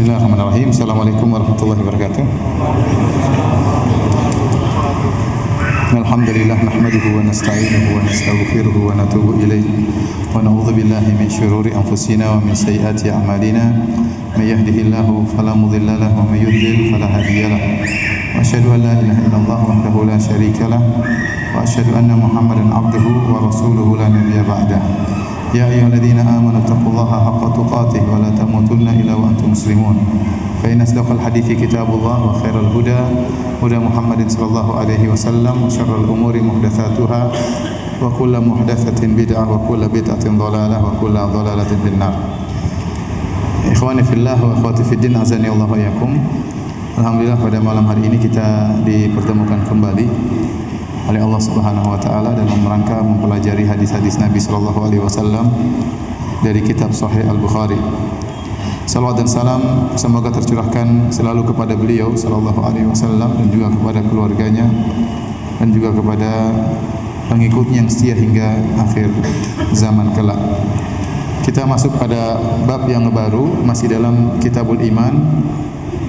Bismillahirrahmanirrahim. Assalamualaikum warahmatullahi wabarakatuh. Alhamdulillah nahmaduhu wa nasta'inuhu wa nastaghfiruhu wa natubu ilayhi wa na'udzu billahi min syururi anfusina wa min sayyiati a'malina. May yahdihillahu fala mudilla lahu wa may yudlil fala hadiya lahu. Wa asyhadu an la ilaha illallah wahdahu la syarika lah wa asyhadu anna Muhammadan 'abduhu wa rasuluhu la nabiyya ba'dahu. Ya ayyuhalladzina amanu taqullaha haqqa tuqatih wa la tamutunna illa wa antum muslimun. Fa inna asdaqal hadithi kitabullah wa khairal huda huda Muhammadin sallallahu alaihi wasallam wa syarrul umuri muhdatsatuha wa kullu muhdatsatin bid'ah wa kullu bid'atin dhalalah wa kullu dhalalatin finnar. Ikhwani fillah wa akhwati fiddin, azani Allah wa iyyakum. Alhamdulillah pada malam hari ini kita dipertemukan kembali oleh Allah Subhanahu wa taala dalam rangka mempelajari hadis-hadis Nabi sallallahu alaihi wasallam dari kitab Sahih Al-Bukhari. Salawat dan salam semoga tercurahkan selalu kepada beliau sallallahu alaihi wasallam dan juga kepada keluarganya dan juga kepada pengikutnya yang setia hingga akhir zaman kelak. Kita masuk pada bab yang baru, masih dalam Kitabul Iman.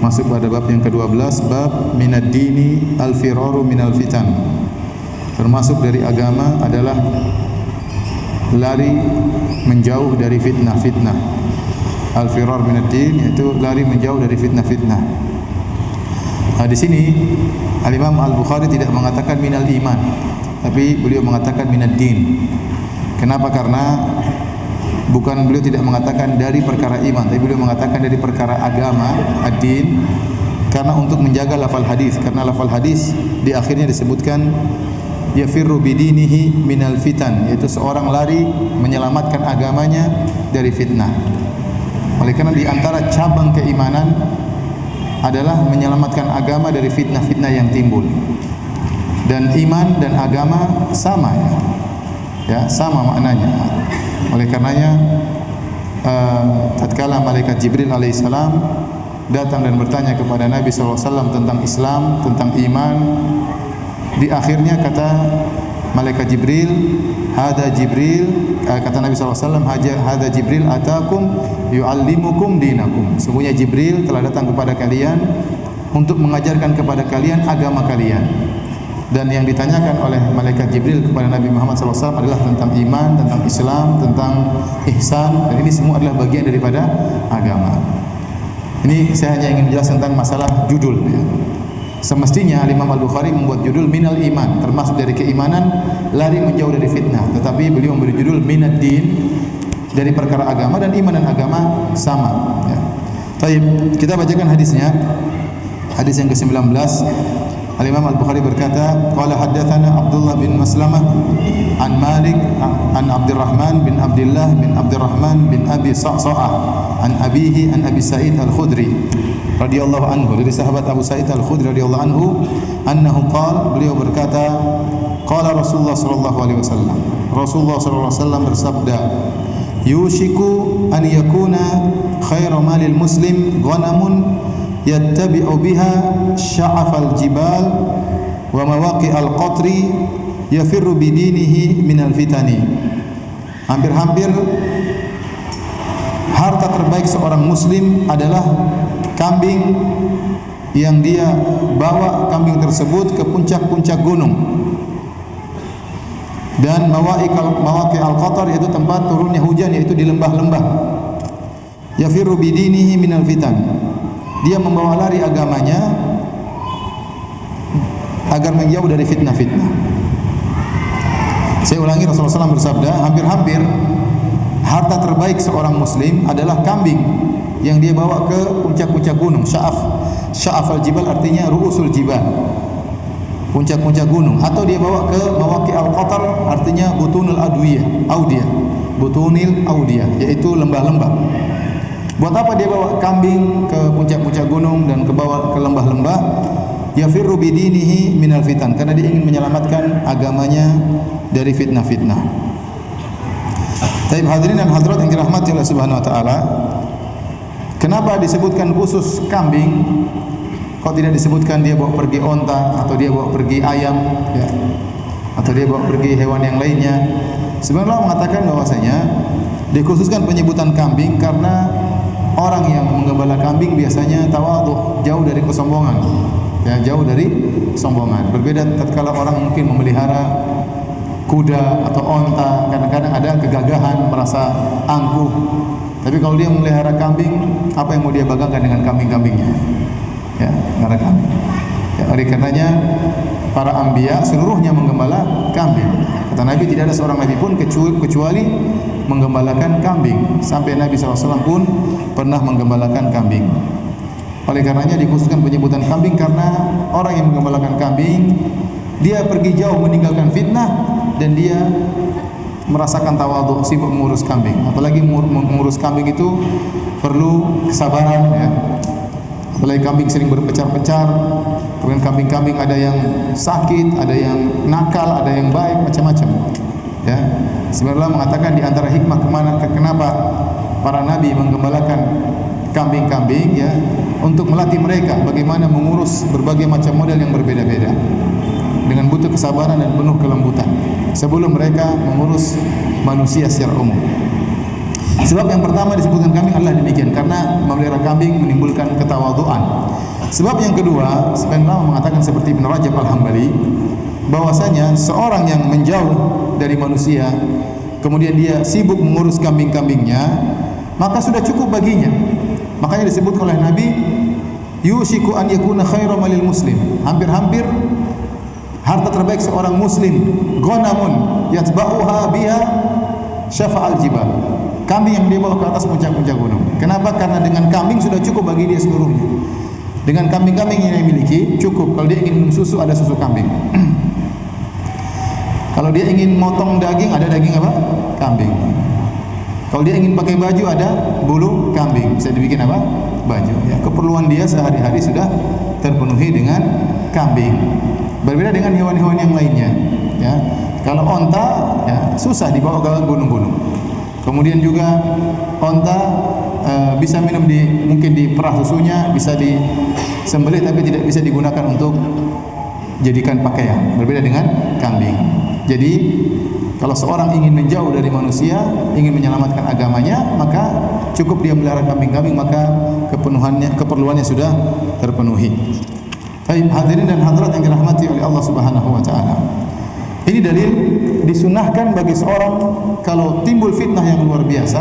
Masuk pada bab yang ke-12, bab minad dini al-firaru minal fitan. Termasuk dari agama adalah lari menjauh dari fitnah-fitnah. Al-firar minad din, yaitu lari menjauh dari fitnah-fitnah. Di sini Al-Imam Al-Bukhari tidak mengatakan minal iman, tapi beliau mengatakan minad din. Kenapa? Karena bukan beliau tidak mengatakan dari perkara iman, tapi beliau mengatakan dari perkara agama, ad-din, karena untuk menjaga lafal hadis. Karena lafal hadis di akhirnya disebutkan yafirru bidinihi minal fitan, yaitu seorang lari menyelamatkan agamanya dari fitnah. Oleh karena di antara cabang keimanan adalah menyelamatkan agama dari fitnah-fitnah yang timbul. Dan iman dan agama sama, ya sama maknanya. Oleh karenanya tatkala malaikat Jibril alaihissalam datang dan bertanya kepada Nabi SAW tentang Islam, tentang iman, di akhirnya kata malaikat Jibril, hada Jibril, kata Nabi SAW, hada Jibril atakum yu'allimukum dinakum. Sungguhnya Jibril telah datang kepada kalian untuk mengajarkan kepada kalian agama kalian. Dan yang ditanyakan oleh malaikat Jibril kepada Nabi Muhammad SAW adalah tentang iman, tentang Islam, tentang ihsan, dan ini semua adalah bagian daripada agama. Ini saya hanya ingin menjelaskan tentang masalah judul, ya. Semestinya Imam Al-Bukhari membuat judul minal iman, termasuk dari keimanan, lari menjauh dari fitnah. Tetapi beliau memberi judul minad din, dari perkara agama, dan iman dan agama sama, ya. Baik, kita bacakan hadisnya. Hadis yang ke-19. Al-Imam Al-Bukhari berkata, qala haddatsana Abdullah bin Maslamah an Malik an Abdurrahman bin Abdullah bin Abdurrahman bin Abi Sa'sa'ah an abihi an Abi Sa'id Al-Khudri radhiyallahu anhu, dari sahabat Abu Sa'id Al-Khudri radhiyallahu anhu, annahu qala, beliau berkata, qala Rasulullah sallallahu alaihi wasallam, Rasulullah sallallahu alaihi wasallam bersabda, yushiku an yakuna khairu malil muslim ghanamun yattabi'u biha sya'afal jibal wa mawaqi'al qatri yafirru bidinihi minal fitani. Hampir-hampir harta terbaik seorang muslim adalah kambing yang dia bawa kambing tersebut ke puncak-puncak gunung, dan mawaqi'al qatar, yaitu tempat turunnya hujan, yaitu di lembah-lembah. Yafirru bidinihi minal fitan, dia membawa lari agamanya agar menjauh dari fitnah-fitnah. Saya ulangi, Rasulullah SAW bersabda, hampir-hampir harta terbaik seorang muslim adalah kambing yang dia bawa ke puncak-puncak gunung. Sya'af al-jibal artinya ru'usul jibal, puncak-puncak gunung. Atau dia bawa ke mawaqi al-qatar, artinya butunul audiyah, butunil audiyah, yaitu lembah-lembah. Buat apa dia bawa kambing ke puncak-puncak gunung dan ke bawah ke lembah-lembah? Yafirru bidinihi minal fitan, karena dia ingin menyelamatkan agamanya dari fitnah-fitnah. Taib hadirin dan hadirat yang dirahmati oleh Subhanahu wa taala, kenapa disebutkan khusus kambing? Kok tidak disebutkan dia bawa pergi onta, atau dia bawa pergi ayam, ya, atau dia bawa pergi hewan yang lainnya? Sebenarnya Allah mengatakan bahwasanya dikhususkan penyebutan kambing karena orang yang menggembala kambing biasanya tawadhu, jauh dari kesombongan. Ya, jauh dari kesombongan. Berbeda tatkala orang mungkin memelihara kuda atau onta, kadang-kadang ada kegagahan, merasa angkuh. Tapi kalau dia memelihara kambing, apa yang mau dia banggakan dengan kambing-kambingnya? Ya, melihara kambing. Ya, oleh karenanya para anbiya seluruhnya menggembala kambing. Kata Nabi, tidak ada seorang nabi pun kecuali menggembalakan kambing. Sampai Nabi SAW pun pernah menggembalakan kambing. Oleh karenanya dikhususkan penyebutan kambing karena orang yang menggembalakan kambing, dia pergi jauh meninggalkan fitnah dan dia merasakan tawadhu, sibuk mengurus kambing. Apalagi mengurus kambing itu perlu kesabaran, ya. Apalagi kambing sering berpecar-pecar. Kemudian kambing-kambing ada yang sakit, ada yang nakal, ada yang baik, macam-macam. Ya. Sebenarnya mengatakan di antara hikmah kenapa para nabi menggembalakan kambing-kambing, ya, untuk melatih mereka bagaimana mengurus berbagai macam model yang berbeda-beda dengan butuh kesabaran dan penuh kelembutan sebelum mereka mengurus manusia secara umum. Sebab yang pertama disebutkan kambing adalah demikian, karena memelihara kambing menimbulkan ketawadhuan. Sebab yang kedua, sebagian ulama mengatakan seperti Ibnu Rajab Al-Hambali, bahwasanya seorang yang menjauh dari manusia kemudian dia sibuk mengurus kambing-kambingnya, maka sudah cukup baginya. Makanya disebut oleh Nabi, yushiku an yakuna khairu malil muslim. Hampir-hampir harta terbaik seorang muslim, ghanamun yatba'uha biha syafa'al jibal. Kambing yang dia bawa ke atas puncak-puncak gunung. Kenapa? Karena dengan kambing sudah cukup bagi dia seluruhnya. Dengan kambing-kambing yang dia miliki cukup. Kalau dia ingin minum susu, ada susu kambing. Kalau dia ingin motong daging, ada daging apa? Kambing. Kalau dia ingin pakai baju, ada bulu kambing. Bisa dibikin apa? Baju. Ya, keperluan dia sehari-hari sudah terpenuhi dengan kambing. Berbeda dengan hewan-hewan yang lainnya. Ya, kalau onta, ya, susah dibawa ke gunung-gunung. Kemudian juga onta bisa minum mungkin di perah susunya, bisa disembelih tapi tidak bisa digunakan untuk jadikan pakaian. Berbeda dengan kambing. Jadi kalau seorang ingin menjauh dari manusia, ingin menyelamatkan agamanya, maka cukup dia melihara kambing-kambing, maka keperluannya sudah terpenuhi. Baik, hadirin dan hadirat yang dirahmati oleh Allah Subhanahu wa taala. Ini dalil disunahkan bagi seorang kalau timbul fitnah yang luar biasa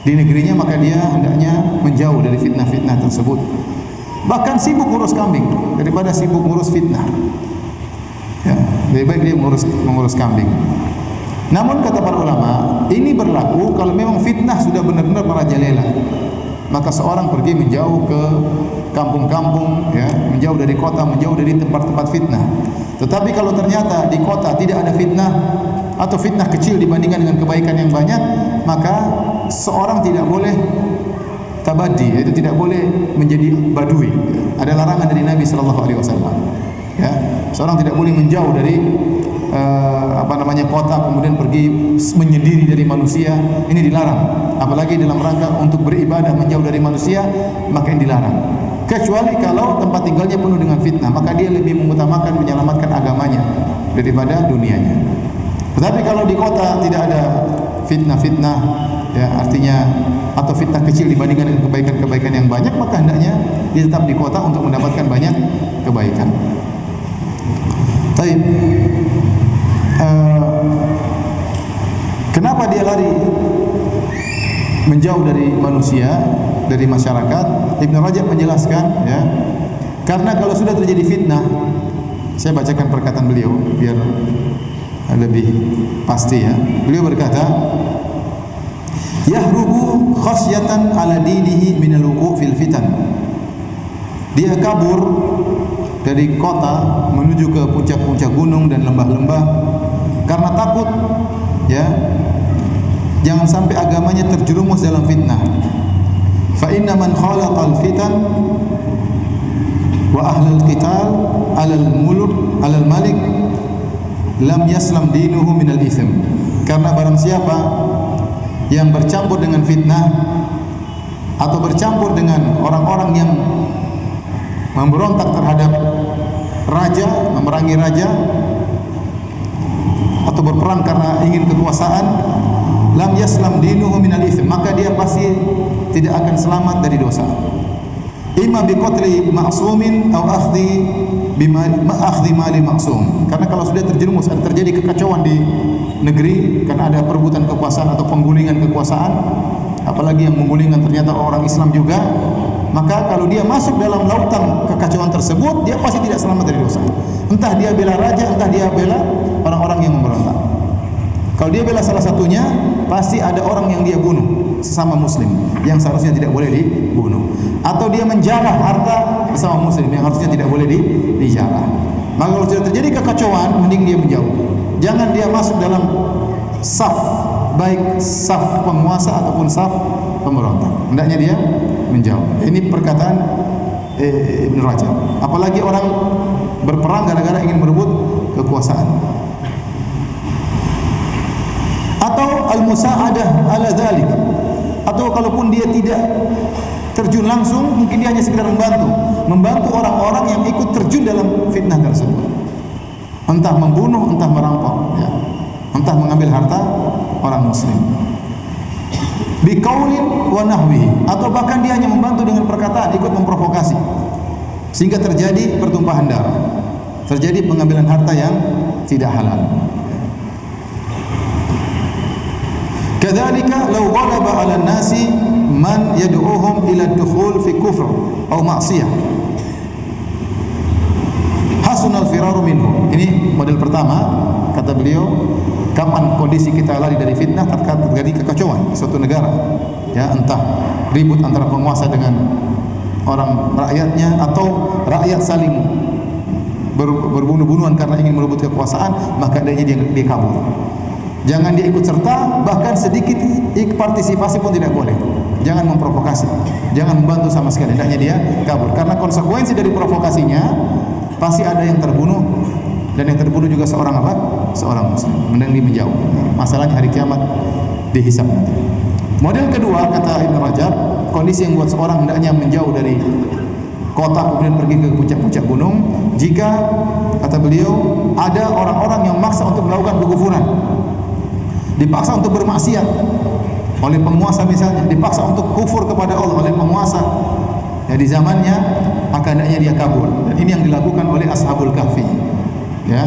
di negerinya, maka dia hendaknya menjauh dari fitnah-fitnah tersebut. Bahkan sibuk ngurus kambing daripada sibuk ngurus fitnah. Ya, lebih baik dia mengurus kambing. Namun kata para ulama, ini berlaku kalau memang fitnah sudah benar-benar merajalela. Maka seorang pergi menjauh ke kampung-kampung, ya, menjauh dari kota, menjauh dari tempat-tempat fitnah. Tetapi kalau ternyata di kota tidak ada fitnah atau fitnah kecil dibandingkan dengan kebaikan yang banyak, maka seorang tidak boleh tabadi, yaitu tidak boleh menjadi badui. Ada larangan dari Nabi sallallahu alaihi wasallam. Ya, seorang tidak boleh menjauh dari kota kemudian pergi menyendiri dari manusia. Ini dilarang. Apalagi dalam rangka untuk beribadah menjauh dari manusia, maka ini dilarang. Kecuali kalau tempat tinggalnya penuh dengan fitnah, maka dia lebih mengutamakan menyelamatkan agamanya daripada dunianya. Tetapi kalau di kota tidak ada fitnah-fitnah, ya, artinya atau fitnah kecil dibandingkan dengan kebaikan-kebaikan yang banyak, maka hendaknya dia tetap di kota untuk mendapatkan banyak kebaikan. Baik. Kenapa dia lari menjauh dari manusia, dari masyarakat? Ibnu Rajab menjelaskan, ya, karena kalau sudah terjadi fitnah, saya bacakan perkataan beliau biar lebih pasti, ya. Beliau berkata, yahrubu khasyatan ala dinihi minal wuqu' fil fitan. Dia kabur dari kota menuju ke puncak-puncak gunung dan lembah-lembah karena takut, ya, jangan sampai agamanya terjerumus dalam fitnah. Fa inna man khalaqal fitan wa ahlal qital alal muluk alal malik lam yaslam dinuhu minal ithm. Karena barang siapa yang bercampur dengan fitnah atau bercampur dengan orang-orang yang memberontak terhadap raja, memerangi raja, atau berperang karena ingin kekuasaan, lam yaslam dinuhu minal itsm, maka dia pasti tidak akan selamat dari dosa. Imma bi qatli ma'sumin aw akhdhi mali ma'sum. Karena kalau sudah terjerumus, ada terjadi kekacauan di negeri karena ada perebutan kekuasaan atau penggulingan kekuasaan, apalagi yang menggulingkan ternyata orang Islam juga, maka kalau dia masuk dalam lautan kekacauan tersebut, dia pasti tidak selamat dari dosa. Entah dia bela raja, entah dia bela orang-orang yang memberontak. Kalau dia bela salah satunya, pasti ada orang yang dia bunuh, sesama muslim yang seharusnya tidak boleh dibunuh, atau dia menjarah harta sesama muslim yang harusnya tidak boleh dijarah. Maka kalau sudah terjadi kekacauan, mending dia menjauh. Jangan dia masuk dalam saf, baik saf penguasa ataupun saf pemberontak. Hendaknya dia menjauh. Ini perkataan Ibn Rajab. Apalagi orang berperang gara-gara ingin merebut kekuasaan. Atau al-musa'adah ala dhalik, atau kalaupun dia tidak terjun langsung, mungkin dia hanya sekedar membantu orang-orang yang ikut terjun dalam fitnah tersebut, entah membunuh, entah merampok, ya, entah mengambil harta orang muslim, biqaulin wa nahwihi, atau bahkan dia hanya membantu dengan perkataan, ikut memprovokasi sehingga terjadi pertumpahan darah, terjadi pengambilan harta yang tidak halal. Kadzalika law ghalaba 'ala an-nasi man yad'uuhum ila ad-dukhul fi kufr aw ma'siyah hasunal firaru minhu. Ini model pertama, kata beliau, kapan kondisi kita lari dari fitnah tatkala terjadi kekacauan di suatu negara, ya, entah ribut antara penguasa dengan orang rakyatnya, atau rakyat saling berbunuh-bunuhan karena ingin merebut kekuasaan, maka dia kabur. Jangan dia ikut serta, bahkan sedikit partisipasi pun tidak boleh. Jangan memprovokasi, jangan membantu sama sekali. Hendaknya dia kabur, karena konsekuensi dari provokasinya pasti ada yang terbunuh, dan yang terbunuh juga seorang apa? Seorang muslim. Mending dia menjauh. Masalahnya hari kiamat dihisab nanti. Model kedua, kata Ibn Rajab, kondisi yang buat seorang hendaknya menjauh dari kota kemudian pergi ke puncak-puncak gunung, jika, kata beliau, ada orang-orang yang maksa untuk melakukan kekufuran, dipaksa untuk bermaksiat oleh penguasa, misalnya dipaksa untuk kufur kepada Allah oleh penguasa, ya, di zamannya, maka hendaknya dia kabur. Dan ini yang dilakukan oleh Ashabul Kahfi, ya,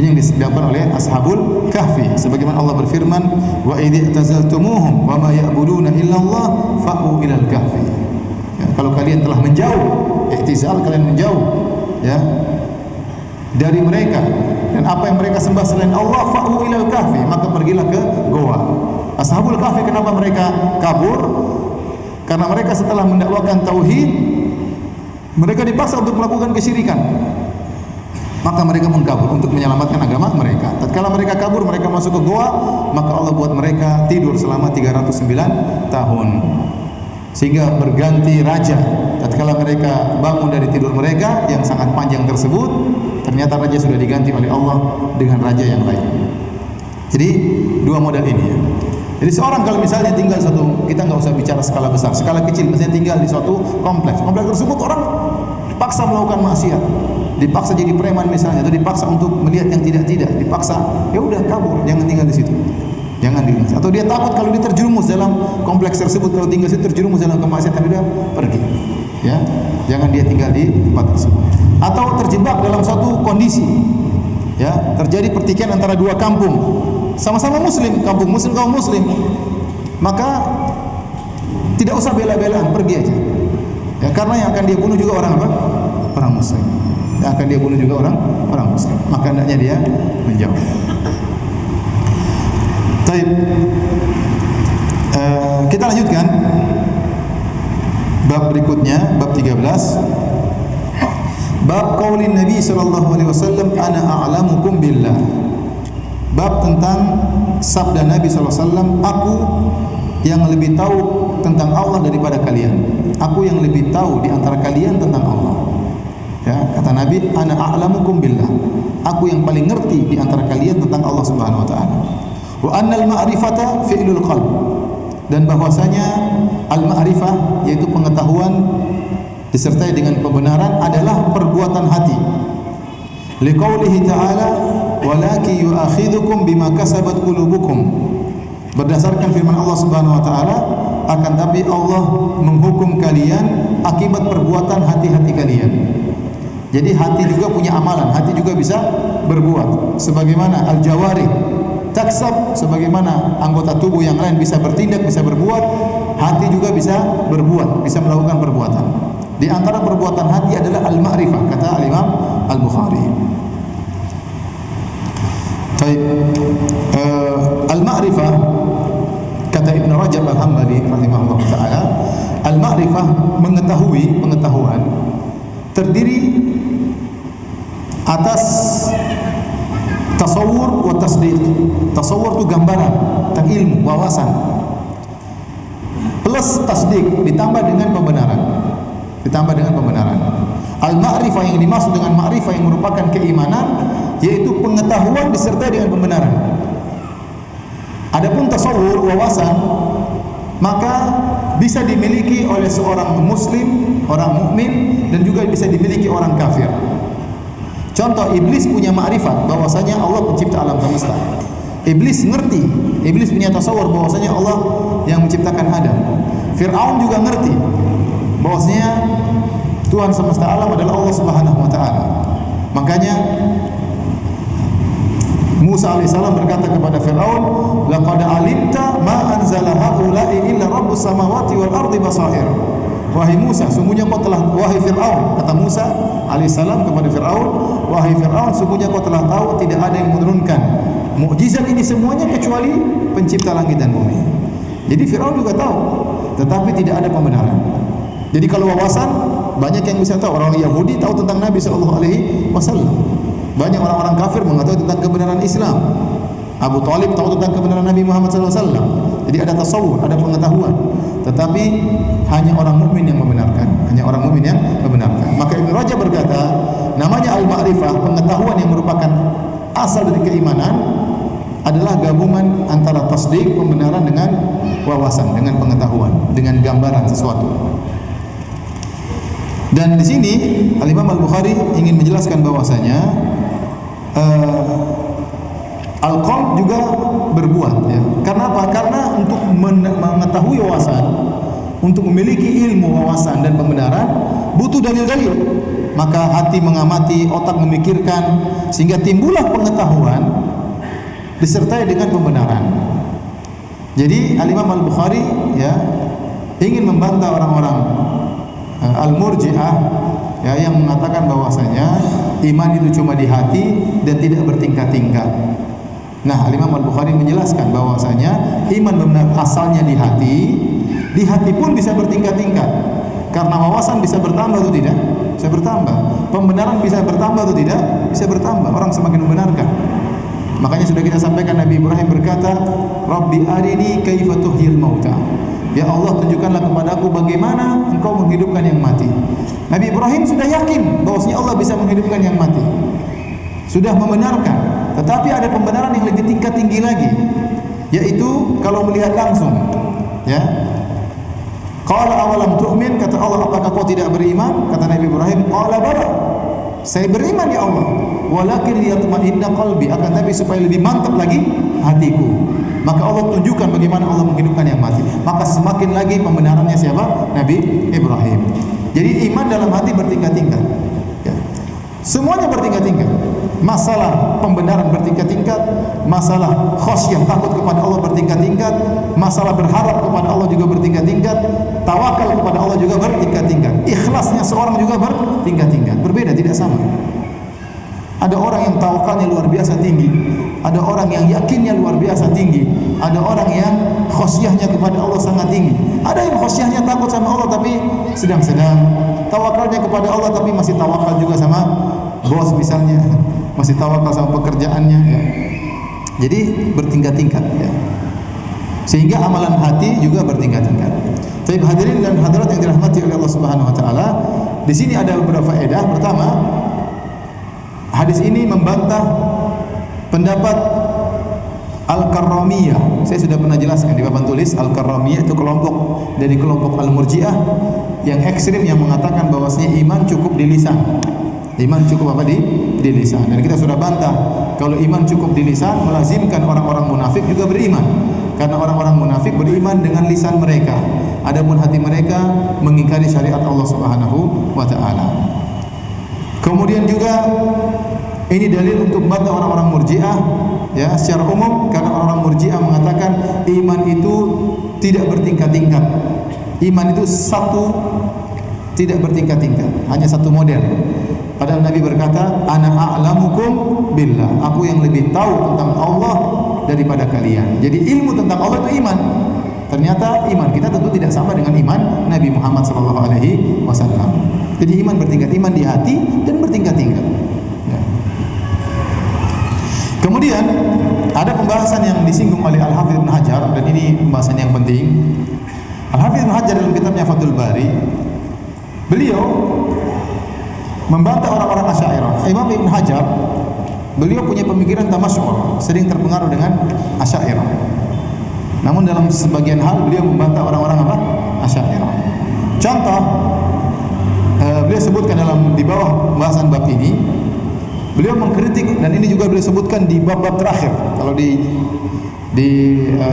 ini yang dilakukan oleh Ashabul Kahfi, sebagaimana Allah berfirman, wa idh i'tazaltumuhum wa ma ya'buduna illa Allah fa'u ilal kahfi. Ya, kalau kalian telah menjauh, i'tizal, kalian menjauh, ya, dari mereka dan apa yang mereka sembah selain Allah, fa'u ilal kahfi, maka pergilah ke goa. Ashabul Kahfi, kenapa mereka kabur? Karena mereka setelah mendakwakan tauhid, mereka dipaksa untuk melakukan kesyirikan, maka mereka pun kabur untuk menyelamatkan agama mereka. Tatkala mereka kabur, mereka masuk ke goa, maka Allah buat mereka tidur selama 309 tahun, sehingga berganti raja. Tatkala mereka bangun dari tidur mereka yang sangat panjang tersebut, ternyata raja sudah diganti oleh Allah dengan raja yang lain. Jadi dua model ini, ya. Jadi seorang kalau misalnya tinggal satu, kita nggak usah bicara skala besar, skala kecil, misalnya tinggal di suatu kompleks tersebut orang dipaksa melakukan maksiat, dipaksa jadi preman misalnya, atau dipaksa untuk melihat yang tidak, dipaksa, ya udah kabur, jangan tinggal di situ, jangan di. Atau dia takut kalau dia terjerumus dalam kompleks tersebut, kalau tinggal situ terjerumus dalam kemaksiatan, dia pergi, ya, jangan dia tinggal di tempat tersebut. Atau terjebak dalam suatu kondisi, ya, terjadi pertikaian antara dua kampung, sama-sama muslim, kampung muslim, kaum muslim, maka tidak usah bela-belaan, pergi aja, ya, karena yang akan dia bunuh juga orang apa? Orang muslim. Yang akan dia bunuh juga orang muslim, maka hendaknya dia menjauh. Baik, kita lanjutkan bab berikutnya, bab 13. Bab qaulin Nabi sallallahu alaihi wasallam, ana a'lamukum billah. Bab tentang sabda Nabi sallallahu alaihi wasallam, aku yang lebih tahu tentang Allah daripada kalian. Aku yang lebih tahu di antara kalian tentang Allah. Ya, kata Nabi, ana a'lamukum billah. Aku yang paling ngerti di antara kalian tentang Allah Subhanahu wa taala. Wa annal ma'rifata fi'lul qalb. Dan bahwasanya al-ma'rifah, yaitu pengetahuan disertai dengan pembenaran, adalah perbuatan hati. Liqaulihi ta'ala, walakin yu'akhidhukum bima kasabat qulubukum berdasarkan firman Allah Subhanahu wa taala, akan tapi Allah menghukum kalian akibat perbuatan hati-hati kalian. Jadi hati juga punya amalan, hati juga bisa berbuat. Sebagaimana al-jawarih taksab, sebagaimana anggota tubuh yang lain bisa bertindak, bisa berbuat, hati juga bisa berbuat, bisa melakukan perbuatan. Di antara perbuatan hati adalah al-ma'rifah, kata al-Imam Al-Bukhari. Baik, al-ma'rifah kata Ibn Rajab Al-Hambali rahimahullah taala, al-ma'rifah pengetahuan terdiri atas tasawur wa tasdiq. Tasawur itu gambaran tentang ilmu, wawasan, plus tasdiq ditambah dengan pembenaran. Al-ma'rifah yang dimaksud dengan ma'rifah yang merupakan keimanan, yaitu pengetahuan disertai dengan pembenaran. Adapun tasawur, wawasan, maka bisa dimiliki oleh seorang muslim, orang mukmin, dan juga bisa dimiliki orang kafir. Contoh, iblis punya ma'rifat bahwasanya Allah pencipta alam semesta. Iblis ngerti, iblis punya tasawur bahwasanya Allah yang menciptakan Adam. Fir'aun juga ngerti bahwasanya Tuhan semesta alam adalah Allah Subhanahu wa taala. Makanya Musa alaihissalam berkata kepada Fir'aun, "Laqad alimta ma anzala haula'i illa rabbus samawati wal ardi basair." Wahai Musa, sungguhnya kau telah, wahai Fir'aun, kata Musa alaihissalam kepada Fir'aun, wahai Fir'aun, sungguhnya kau telah tahu tidak ada yang menurunkan mukjizat ini semuanya kecuali pencipta langit dan bumi. Jadi Fir'aun juga tahu, tetapi tidak ada pembenaran. Jadi kalau wawasan, banyak yang bisa tahu. Orang Yahudi tahu tentang Nabi SAW. Banyak orang-orang kafir mengetahui tentang kebenaran Islam. Abu Talib tahu tentang kebenaran Nabi Muhammad SAW. Jadi ada tasawur, ada pengetahuan. Tetapi hanya orang mukmin yang membenarkan. Maka Ibnu Rajab berkata, namanya al-ma'rifah, pengetahuan yang merupakan asal dari keimanan, adalah gabungan antara tasdik, pembenaran, dengan wawasan, dengan pengetahuan, dengan gambaran sesuatu. Dan di sini Al-Imam Al-Bukhari ingin menjelaskan bahwasanya al-qalb juga berbuat, ya. Karena apa? Karena untuk mengetahui wawasan, untuk memiliki ilmu, wawasan dan pembenaran, butuh dalil-dalil. Maka hati mengamati, otak memikirkan, sehingga timbullah pengetahuan disertai dengan pembenaran. Jadi Al-Imam Al-Bukhari, ya, ingin membantah orang-orang Al-Murji'ah, ya, yang mengatakan bahwasanya iman itu cuma di hati dan tidak bertingkat-tingkat. Nah, Al-Imam Al-Bukhari menjelaskan bahwasanya iman benar asalnya di hati pun bisa bertingkat-tingkat. Karena wawasan bisa bertambah atau tidak? Bisa bertambah. Pembenaran bisa bertambah atau tidak? Bisa bertambah. Orang semakin membenarkan. Makanya sudah kita sampaikan, Nabi Ibrahim berkata, "Rabbi arini kaifa tuhyil mauta." Ya Allah, tunjukkanlah kepadaku bagaimana Engkau menghidupkan yang mati. Nabi Ibrahim sudah yakin bahwasanya Allah bisa menghidupkan yang mati. Sudah membenarkan, tetapi ada pembenaran yang lebih tingkat tinggi lagi, yaitu kalau melihat langsung, ya. Qala awalam tu'min, kata Allah, apakah kau tidak beriman? Kata Nabi Ibrahim, qala bala, saya beriman ya Allah, walakin liyatma'inna qalbi, akan tapi supaya lebih mantap lagi hatiku. Maka Allah tunjukkan bagaimana Allah menghidupkan yang mati. Maka semakin lagi pembenarannya siapa? Nabi Ibrahim. Jadi iman dalam hati bertingkat-tingkat, ya. Semuanya bertingkat-tingkat. Masalah pembenaran bertingkat-tingkat, masalah khasyah, takut kepada Allah bertingkat-tingkat, masalah berharap kepada Allah juga bertingkat-tingkat, tawakal kepada Allah juga bertingkat-tingkat, ikhlasnya seorang juga bertingkat-tingkat. Berbeda, tidak sama. Ada orang yang tawakalnya luar biasa tinggi, ada orang yang yakinnya luar biasa tinggi, ada orang yang khasyahnya kepada Allah sangat tinggi, ada yang khasyahnya takut sama Allah tapi sedang-sedang, tawakalnya kepada Allah tapi masih tawakal juga sama bos misalnya, masih tawakal sama pekerjaannya, ya. Jadi bertingkat-tingkat, ya. Sehingga amalan hati juga bertingkat-tingkat. Tapi hadirin dan hadirat yang dirahmati oleh Allah Subhanahu wa taala, di sini ada beberapa faedah. Pertama, hadis ini membantah pendapat Al-Karramiyah. Saya sudah pernah jelaskan di papan tulis, Al-Karramiyah itu kelompok dari kelompok Al-Murji'ah yang ekstrim, yang mengatakan bahwasanya iman cukup di lisan. Iman cukup apa di lisan. Dan kita sudah bantah, kalau iman cukup di lisan melazimkan orang-orang munafik juga beriman. Karena orang-orang munafik beriman dengan lisan mereka, adapun hati mereka mengingkari syariat Allah Subhanahu wa taala. Kemudian juga ini dalil untuk membantah orang-orang Murji'ah ya secara umum, karena orang-orang Murji'ah mengatakan iman itu tidak bertingkat-tingkat. Iman itu satu, tidak bertingkat-tingkat, hanya satu model. Padahal Nabi berkata, "Ana a'lamukum billah." Aku yang lebih tahu tentang Allah daripada kalian. Jadi ilmu tentang Allah itu iman. Ternyata iman kita tentu tidak sama dengan iman Nabi Muhammad SAW. Jadi iman bertingkat, iman di hati dan bertingkat-tingkat. Ya. Kemudian ada pembahasan yang disinggung oleh Al-Hafidz Ibnu Hajar, dan ini pembahasan yang penting. Al-Hafidz Ibnu Hajar dalam kitabnya Fathul Bari, beliau membantah orang-orang Asy'ariyah. Imam Ibnu Hajar, beliau punya pemikiran tamasyur, sering terpengaruh dengan Asy'ariyah. Namun dalam sebagian hal beliau membantah orang-orang apa? Asy'ariyah. Contoh, beliau sebutkan di bawah pembahasan bab ini, beliau mengkritik, dan ini juga beliau sebutkan di bab-bab terakhir. Kalau di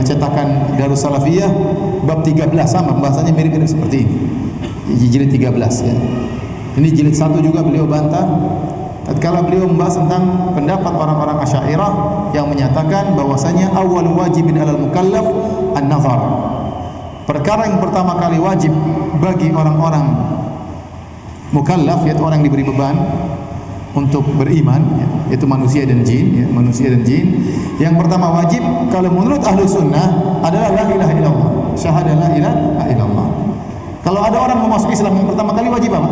cetakan Darus Salafiyah bab 13 sama pembahasannya mirip-mirip seperti ini. Jilid 13 ya. Ini jilid 1 juga beliau bantah tatkala beliau membahas tentang pendapat orang-orang Asy'ariyah yang menyatakan bahwasanya awal wajibin 'alal mukallaf an-nazar. Perkara yang pertama kali wajib bagi orang-orang mukallaf, yaitu orang yang diberi beban untuk beriman, ya, yaitu manusia dan jin, ya, manusia dan jin. Yang pertama wajib kalau menurut ahlu sunnah adalah la ilaha illallah, syahadah la ilaha illallah. Kalau ada orang mau masuk Islam, yang pertama kali wajib apa?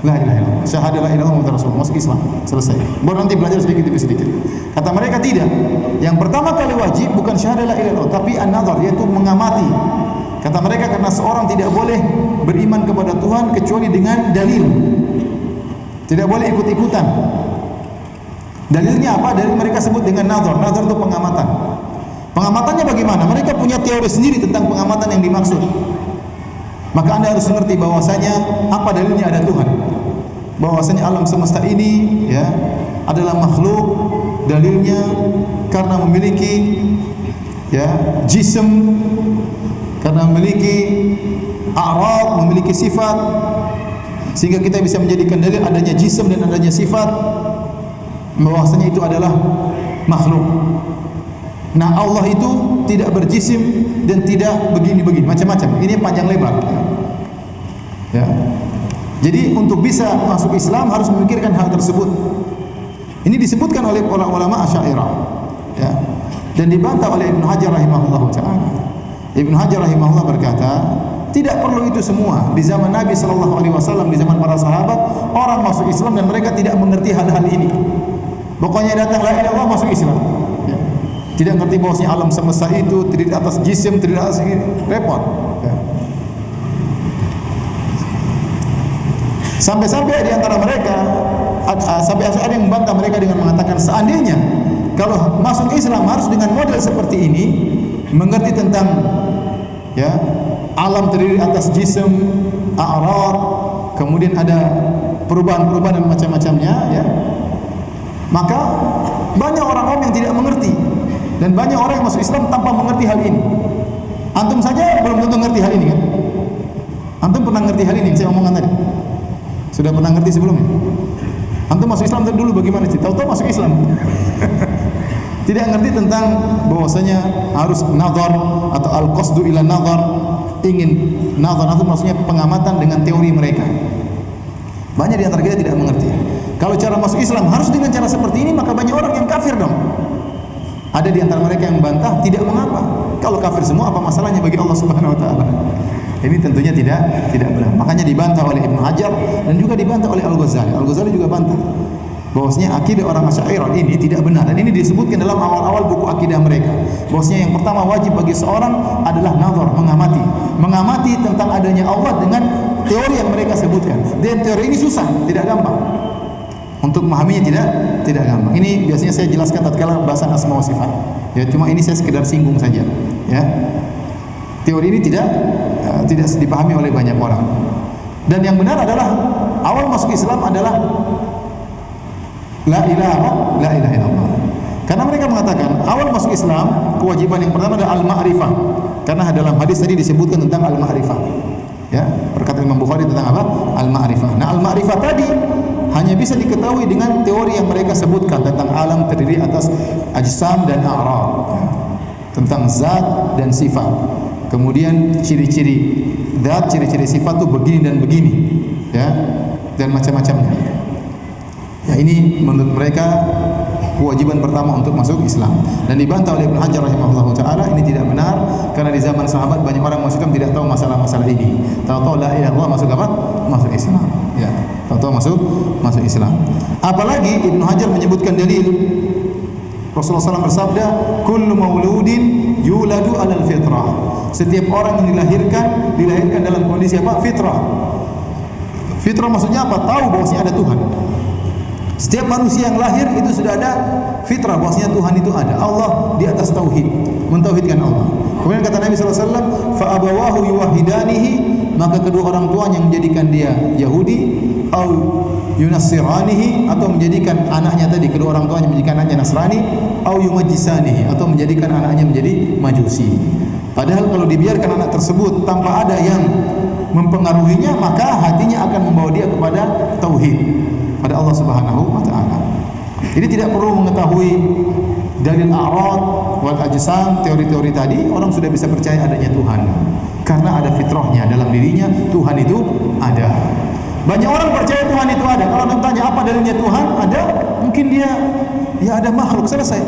La ilaha illallah, syahadah la ilaha illallah Rasulullah, masuk Islam, selesai. Baru nanti belajar sedikit demi sedikit. Kata mereka tidak. Yang pertama kali wajib bukan syahadah la ilaha illallah, tapi an-nazar, yaitu mengamati. Kata mereka karena seorang tidak boleh beriman kepada Tuhan kecuali dengan dalil. Tidak boleh ikut-ikutan. Dalilnya apa? Dalil mereka sebut dengan nazar. Nazar itu pengamatan. Pengamatannya bagaimana? Mereka punya teori sendiri tentang pengamatan yang dimaksud. Maka Anda harus mengerti bahwasanya apa dalilnya ada Tuhan. Bahwasanya alam semesta ini ya adalah makhluk, dalilnya karena memiliki ya jism, karena memiliki a'rad, memiliki sifat, sehingga kita bisa menjadikan dalil adanya jism dan adanya sifat, bahwasanya itu adalah makhluk. Nah, Allah itu tidak berjisim dan tidak begini-begini, macam-macam. Ini panjang lebar. Ya. Jadi untuk bisa masuk Islam harus memikirkan hal tersebut. Ini disebutkan oleh ulama Asy'ariyah. Ya. Dan dibantah oleh Ibnu Hajar rahimahullah taala. Ibnu Hajar rahimahullah berkata, tidak perlu itu semua. Di zaman Nabi SAW, di zaman para sahabat, orang masuk Islam dan mereka tidak mengerti hal-hal ini. Pokoknya datang la ilaha illallah masuk Islam. Ya. Tidak mengerti bahwasanya alam semesta itu terdiri atas jisim, terdiri atas ini, repot. Ya. Sampai-sampai di antara mereka, sampai ada yang membantah mereka dengan mengatakan seandainya kalau masuk Islam harus dengan model seperti ini, mengerti tentang ya alam terdiri atas jism, a'rad, kemudian ada perubahan-perubahan dan macam-macamnya ya. Maka banyak orang-orang yang tidak mengerti dan banyak orang yang masuk Islam tanpa mengerti hal ini. Antum saja belum tentu mengerti hal ini kan? Antum pernah mengerti hal ini saya omongan tadi? Sudah pernah ngerti sebelumnya? Antum masuk Islam dulu bagaimana sih? Tahu-tahu masuk Islam. Tidak ngerti tentang bahwasanya harus nazar atau al-qasdu ila nazar, ingin nazar itu maksudnya pengamatan dengan teori mereka. Banyak di antara kita tidak mengerti. Kalau cara masuk Islam harus dengan cara seperti ini, maka banyak orang yang kafir dong. Ada di antara mereka yang bantah, tidak mengapa. Kalau kafir semua apa masalahnya bagi Allah Subhanahu wa taala? Ini tentunya tidak benar. Makanya dibantah oleh Ibnu Hajar dan juga dibantah oleh Al-Ghazali. Al-Ghazali juga bantah bahwasanya akidah orang Asy'ariyah ini tidak benar, dan ini disebutkan dalam awal-awal buku akidah mereka. Bahwasanya yang pertama wajib bagi seorang adalah nazar, mengamati tentang adanya Allah dengan teori yang mereka sebutkan. Dan teori ini susah, tidak gampang. Untuk memahaminya tidak gampang. Ini biasanya saya jelaskan tatkala pembahasan asma wa sifat. Ya, cuma ini saya sekedar singgung saja. Ya. Teori ini tidak dipahami oleh banyak orang. Dan yang benar adalah awal masuk Islam adalah la ilaha illallah. Karena mereka mengatakan awal masuk Islam kewajiban yang pertama adalah al-ma'rifah. Karena dalam hadis tadi disebutkan tentang al-ma'rifah. Ya, perkataan Imam Bukhari tentang apa? Al-ma'rifah. Nah, al-ma'rifah tadi hanya bisa diketahui dengan teori yang mereka sebutkan tentang alam terdiri atas ajsam dan a'rad. Tentang zat dan sifat. Kemudian ciri-ciri zat, ciri-ciri sifat itu begini dan begini, ya, dan macam-macamnya. Ya, ini menurut mereka kewajiban pertama untuk masuk Islam, dan dibantah oleh Ibnu Hajar rahimahullahu taala. Ini tidak benar karena di zaman sahabat banyak orang masuk Islam tidak tahu masalah-masalah ini. Tahu-tahu la ilaha illallah masuk apa? Masuk Islam. Ya, tahu-tahu masuk Islam. Apalagi Ibnu Hajar menyebutkan dalil Rasulullah SAW bersabda, "Kullu mauludin yuladu 'alal fitrah." Setiap orang yang dilahirkan dalam kondisi apa? Fitrah. Fitrah maksudnya apa? Tahu bahwasanya ada Tuhan. Setiap manusia yang lahir itu sudah ada fitrah bahwasanya Tuhan itu ada. Allah di atas tauhid, mentauhidkan Allah. Kemudian kata Nabi SAW, fa abawahu yuwahidanihi, maka kedua orang tuanya yang menjadikan dia Yahudi, au yunassiranihi, atau menjadikan anaknya tadi kedua orang tuanya menjadikan anaknya Nasrani, au yumajjisanihi, atau menjadikan anaknya menjadi Majusi. Padahal kalau dibiarkan anak tersebut tanpa ada yang mempengaruhinya, maka hatinya akan membawa dia kepada tauhid, pada Allah Subhanahu wa taala. Jadi tidak perlu mengetahui dalil a'rad wal ajsam, teori-teori tadi, orang sudah bisa percaya adanya Tuhan. Karena ada fitrahnya dalam dirinya, Tuhan itu ada. Banyak orang percaya Tuhan itu ada. Kalau ditanya apa dalilnya Tuhan ada, mungkin dia ya ada makhluk, selesai.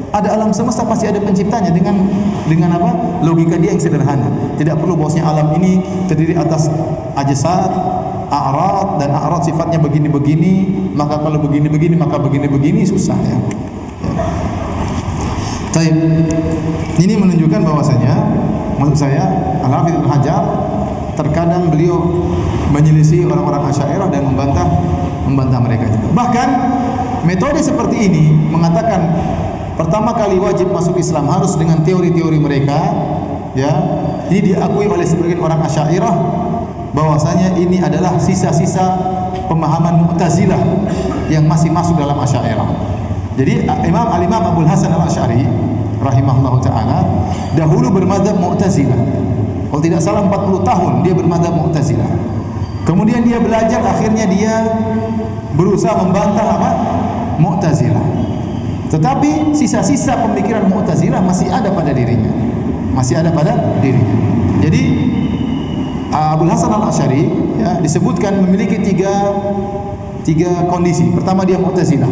Ada alam semesta, pasti ada penciptanya dengan apa? Logika dia yang sederhana. Tidak perlu bahwasanya alam ini terdiri atas ajsad, a'rad, dan a'rad sifatnya begini-begini, maka kalau begini-begini maka begini-begini, susah ya. Baik. Ini menunjukkan bahwasanya menurut saya Al-Hafidz Ibnu Hajar terkadang beliau menyelisih orang-orang Asy'ariyah dan membantah mereka juga. Bahkan metode seperti ini mengatakan pertama kali wajib masuk Islam harus dengan teori-teori mereka, ya. Ini diakui oleh sebagian orang Asy'ariyah bahwasanya ini adalah sisa-sisa pemahaman Mu'tazilah yang masih masuk dalam Asy'ariyah. Jadi Al-Imam Abul Hasan Al-Asy'ari rahimahullahu taala dahulu bermadzhab Mu'tazilah. Kalau tidak salah 40 tahun dia bermadzhab Mu'tazilah. Kemudian dia belajar, akhirnya dia berusaha membantah apa? Mu'tazilah. Tetapi sisa-sisa pemikiran Mu'tazilah masih ada pada dirinya. Masih ada pada dirinya. Jadi Abul Hasan Al-Asy'ari ya, disebutkan memiliki tiga kondisi. Pertama dia Mu'tazilah.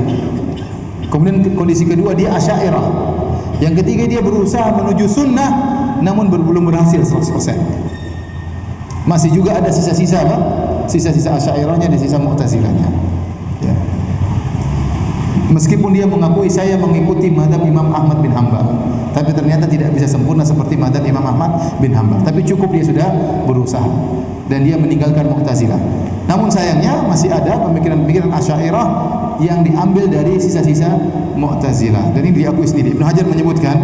Kemudian kondisi kedua dia Asy'ariyah. Yang ketiga dia berusaha menuju sunnah namun belum berhasil 100%. Masih juga ada sisa-sisa apa? Sisa-sisa Asy'ariyahnya dan sisa Mu'tazilahnya. Ya. Meskipun dia mengakui saya mengikuti mazhab Imam Ahmad bin Hanbal, tapi ternyata tidak bisa sempurna seperti mazhab Imam Ahmad bin Hanbal. Tapi cukup dia sudah berusaha dan dia meninggalkan Mu'tazilah. Namun sayangnya masih ada pemikiran-pemikiran Asy'ariyah yang diambil dari sisa-sisa Mu'tazilah. Dan ini diakui sendiri. Ibnu Hajar menyebutkan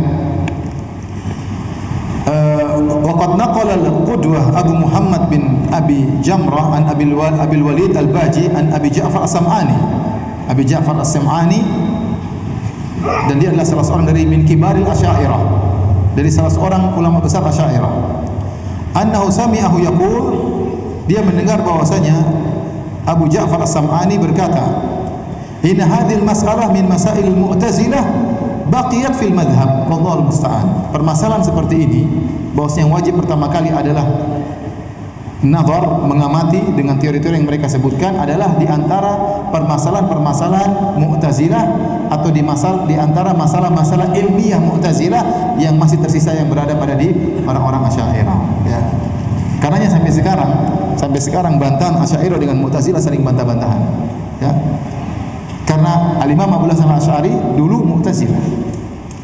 waqad naqala al-qudwah Abu Muhammad bin Abi Jamrah an Abil Walid al-Baji an Abi Ja'far as-Sam'ani. Abi Ja'far as-Sam'ani, dan dia adalah salah seorang dari min kibaril Asy'ariyah, dari salah seorang ulama besar Asy'ariyah. Annahu sami'ahu yaqul, dia mendengar bahwasanya Abu Ja'far as-Sam'ani berkata, "Inna hadhil mas'alah min masailil Mu'tazilah baqiyat fil madhhab, wallahu musta'an." Permasalahan seperti ini, bahwasanya yang wajib pertama kali adalah nazar, mengamati dengan teori-teori yang mereka sebutkan, adalah di antara permasalahan-permasalahan Mu'tazilah atau di antara masalah-masalah ilmiah Mu'tazilah yang masih tersisa yang berada pada di orang-orang Asy'ariyah, ya. Karenanya sampai sekarang bantahan Asy'ariyah dengan Mu'tazilah saling bantah-bantahan, ya. Karena Al-Imam Abu Hasan Al-Asy'ari dulu Mu'tazilah.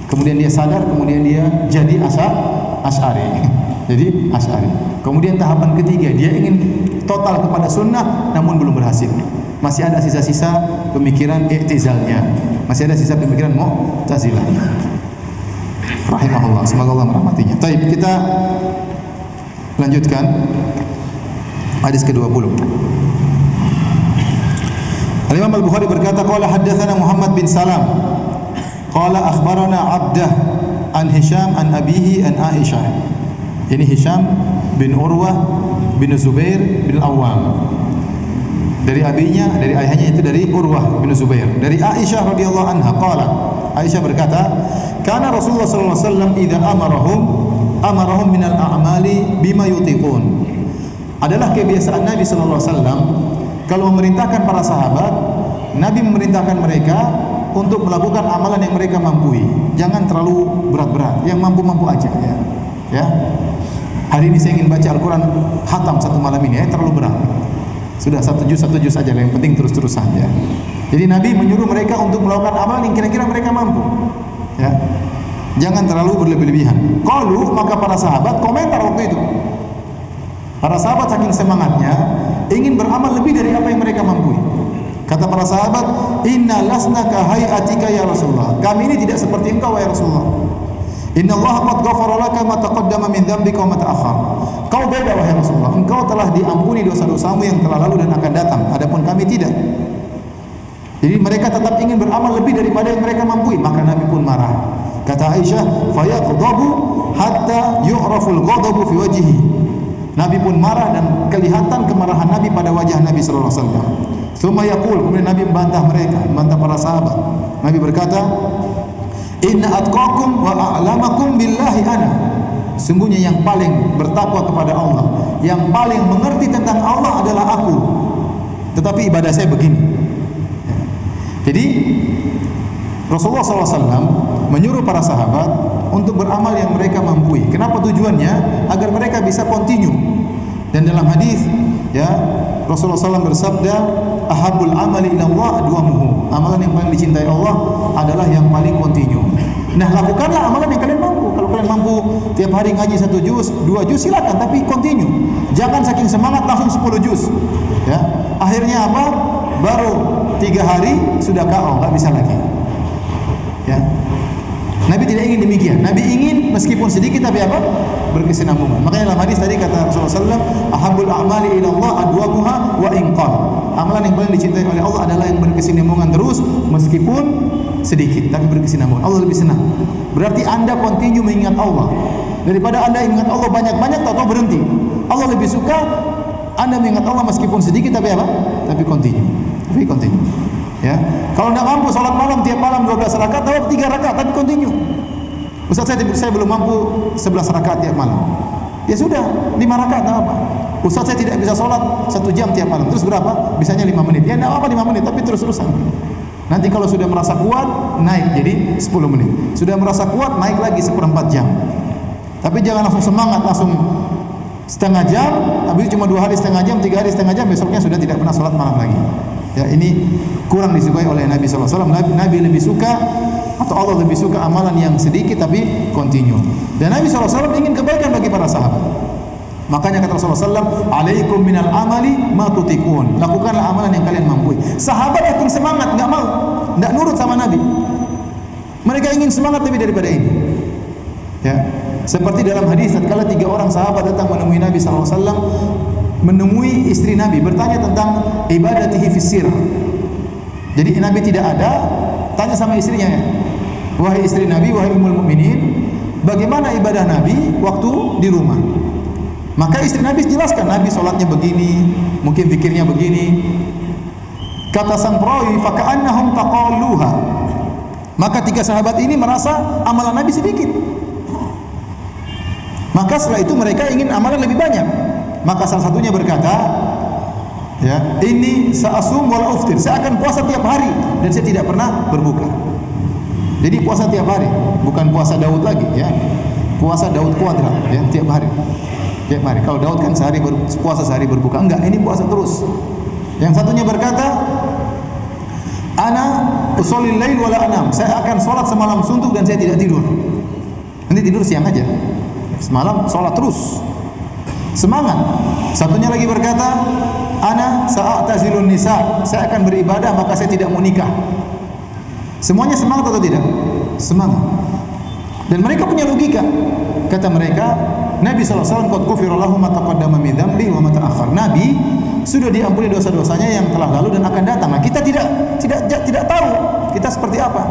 Kemudian dia sadar, kemudian dia jadi Asy'ari. Jadi Asy'ari. Kemudian tahapan ketiga, dia ingin total kepada sunnah namun belum berhasil. Masih ada sisa-sisa pemikiran i'tizalnya. Masih ada sisa pemikiran Mu'tazilah. Rahimahullah, semoga Allah merahmatinya. Baik, kita lanjutkan hadis ke-20. Al-Imam Al-Bukhari berkata, qala haddatsana Muhammad bin Salam qala akhbarana Abdah an Hisham an abihi an Aisyah. Ini Hisham bin Urwah bin Zubair bin Awam. Dari abinya, dari ayahnya itu dari Urwah bin Zubair. Dari Aisyah radhiyallahu anha qalat. Aisyah berkata, "Kana Rasulullah sallallahu alaihi wasallam idza amarahum minal a'mali bima yutiqun." Adalah kebiasaan Nabi sallallahu alaihi wasallam kalau memerintahkan para sahabat, Nabi memerintahkan mereka untuk melakukan amalan yang mereka mampu. Jangan terlalu berat-berat, yang mampu-mampu aja ya. Ya. Hari ini saya ingin baca Al-Qur'an khatam satu malam ini, terlalu berat. Sudah satu juz saja, yang penting terus-terusan ya. Jadi Nabi menyuruh mereka untuk melakukan amalan yang kira-kira mereka mampu. Ya. Jangan terlalu berlebih-lebihan. Qalu, maka para sahabat komentar waktu itu. Para sahabat saking semangatnya ingin beramal lebih dari apa yang mereka mampu. Kata para sahabat, "Inna lasna ka hayatika ya Rasulullah." Kami ini tidak seperti engkau ya Rasulullah. "Inna Allah qad ghafara laka ma taqaddama min dhanbika wa ma ta'akhkhar." Kau beda wahai Rasulullah. Engkau telah diampuni dosa-dosamu yang telah lalu dan akan datang. Adapun kami tidak. Jadi mereka tetap ingin beramal lebih daripada yang mereka mampu. Maka Nabi pun marah. Kata Aisyah, "Fayaghdabu hatta yu'raful ghadabu fi wajhihi." Nabi pun marah dan kelihatan kemarahan Nabi pada wajah Nabi sallallahu alaihi wasallam. Tsumma yaqul, kemudian Nabi membantah mereka, membantah para sahabat. Nabi berkata, "Inna atqakum wa a'lamakum billahi ana." Sungguhnya yang paling bertakwa kepada Allah, yang paling mengerti tentang Allah adalah aku. Tetapi ibadah saya begini. Jadi Rasulullah SAW menyuruh para sahabat untuk beramal yang mereka mampu. Kenapa tujuannya? Agar mereka bisa continue. Dan dalam hadis ya Rasulullah SAW bersabda, "Ahabul amali ila Allah adwamuhu." Amalan yang paling dicintai Allah adalah yang paling continue. Nah, lakukanlah amalan yang kalian mampu. Kalau kalian mampu tiap hari ngaji 1 juz, 2 juz silakan, tapi continue. Jangan saking semangat langsung 10 juz. Ya. Akhirnya apa? Baru 3 hari sudah KO, enggak bisa lagi. Ya. Nabi tidak ingin demikian. Nabi ingin meskipun sedikit tapi apa? Berkesinambungan. Makanya dalam hadis tadi kata Rasulullah SAW, "Ahabul a'mali ila Allah adwamuha wa in qal." Amalan yang paling dicintai oleh Allah adalah yang berkesinambungan terus meskipun sedikit tapi berkesinambungan. Allah lebih senang. Berarti Anda continue mengingat Allah daripada Anda ingat Allah banyak-banyak atau berhenti. Allah lebih suka Anda mengingat Allah meskipun sedikit tapi apa? Tapi continue. Tapi continue. Ya. Kalau tidak mampu salat malam tiap malam 12 rakaat atau 3 rakaat tapi continue. Ustaz saya belum mampu 11 rakaat tiap malam. Ya sudah, 5 rakaat enggak apa. Ustaz saya tidak bisa salat 1 jam tiap malam. Terus berapa? Bisanya 5 menit. Ya enggak apa 5 menit tapi terus-terusan. Nanti kalau sudah merasa kuat naik jadi 10 menit. Sudah merasa kuat naik lagi 1/4 jam. Tapi jangan langsung semangat langsung setengah jam, habis cuma 2 hari setengah jam, 3 hari setengah jam, besoknya sudah tidak pernah salat malam lagi. Ya, ini kurang disukai oleh Nabi SAW. Nabi lebih suka atau Allah lebih suka amalan yang sedikit tapi continue. Dan Nabi SAW ingin kebaikan bagi para sahabat. Makanya kata Rasulullah SAW, "Alaikum minal amali ma tutiqun." Lakukanlah amalan yang kalian mampu. Sahabat saking semangat enggak mau, enggak nurut sama Nabi. Mereka ingin semangat lebih daripada ini. Ya. Seperti dalam hadis tatkala 3 orang sahabat datang menemui Nabi SAW, menemui istri Nabi bertanya tentang ibadatihi fis sirr. Jadi Nabi tidak ada, tanya sama istrinya, "Wahai istri Nabi, wahai ummul mukminin, bagaimana ibadah Nabi waktu di rumah?" Maka istri Nabi jelaskan, Nabi salatnya begini, mungkin zikirnya begini. Kata sang perawi, "Fa ka'annahum taqalluha." Maka 3 sahabat ini merasa amalan Nabi sedikit. Maka setelah itu mereka ingin amalan lebih banyak. Maka salah satunya berkata, ya, "Ini sa'asum wal uftir." Saya akan puasa tiap hari dan saya tidak pernah berbuka. Jadi puasa tiap hari, bukan puasa Daud lagi, ya. Puasa Daud kuadrat, ya, tiap hari. Tiap hari. Kalau Daud kan puasa sehari berbuka. Enggak, ini puasa terus. Yang satunya berkata, "Ana usholil lail wala anam." Saya akan sholat semalam suntuk dan saya tidak tidur. Nanti tidur siang aja. Semalam sholat terus. Semangat. Satunya lagi berkata, "Ana sa'atazilun nisa." Saya akan beribadah maka saya tidak mau nikah. Semuanya semangat atau tidak? Semangat. Dan mereka punya logika. Kata mereka, Nabi SAW qad ghufira lahu ma taqaddama min dzambi wa ma ta'akhkhar. Nabi sudah diampuni dosa-dosanya yang telah lalu dan akan datang. Nah, kita tidak tahu kita seperti apa.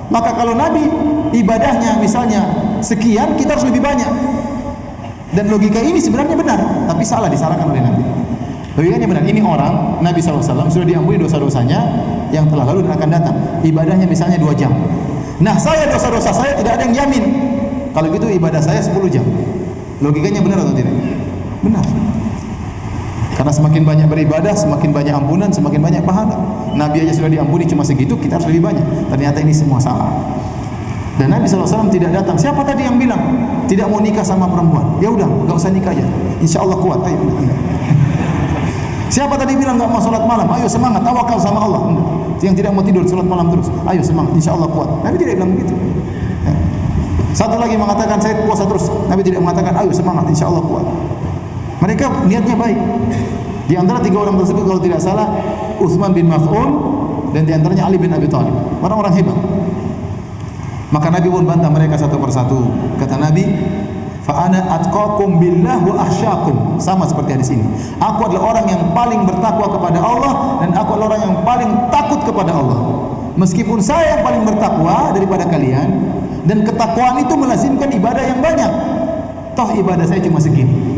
Maka kalau Nabi ibadahnya misalnya sekian, kita harus lebih banyak. Dan logika ini sebenarnya benar, tapi salah, disalahkan oleh Nabi. Logikanya benar, ini orang Nabi SAW sudah diampuni dosa-dosanya yang telah lalu dan akan datang. Ibadahnya misalnya 2 jam. Nah, saya dosa-dosa saya tidak ada yang jamin. Kalau gitu ibadah saya 10 jam. Logikanya benar atau tidak? Benar. Karena semakin banyak beribadah, semakin banyak ampunan, semakin banyak pahala. Nabi aja sudah diampuni cuma segitu, kita harus lebih banyak. Ternyata ini semua salah. Dan Nabi SAW tidak datang. Siapa tadi yang bilang tidak mau nikah sama perempuan? Ya udah, enggak usah nikah aja. Insya Allah kuat. Ayo. Siapa tadi bilang enggak mau sholat malam? Ayo semangat, tawakal sama Allah. Yang tidak mau tidur sholat malam terus. Ayo semangat, insya Allah kuat. Nabi tidak bilang begitu. Ya. Satu lagi mengatakan saya puasa terus. Nabi tidak mengatakan ayo semangat, insya Allah kuat. Mereka niatnya baik. Di antara 3 orang tersebut kalau tidak salah Utsman bin Mas'ud dan di antaranya Ali bin Abi Thalib. Orang-orang hebat. Maka Nabi pun bantah mereka satu persatu. Kata Nabi, fa ana atqakum billah wa akhsyakum. Sama seperti hadis ini. Aku adalah orang yang paling bertakwa kepada Allah dan aku adalah orang yang paling takut kepada Allah. Meskipun saya yang paling bertakwa daripada kalian, dan ketakwaan itu melazimkan ibadah yang banyak. Toh ibadah saya cuma segini.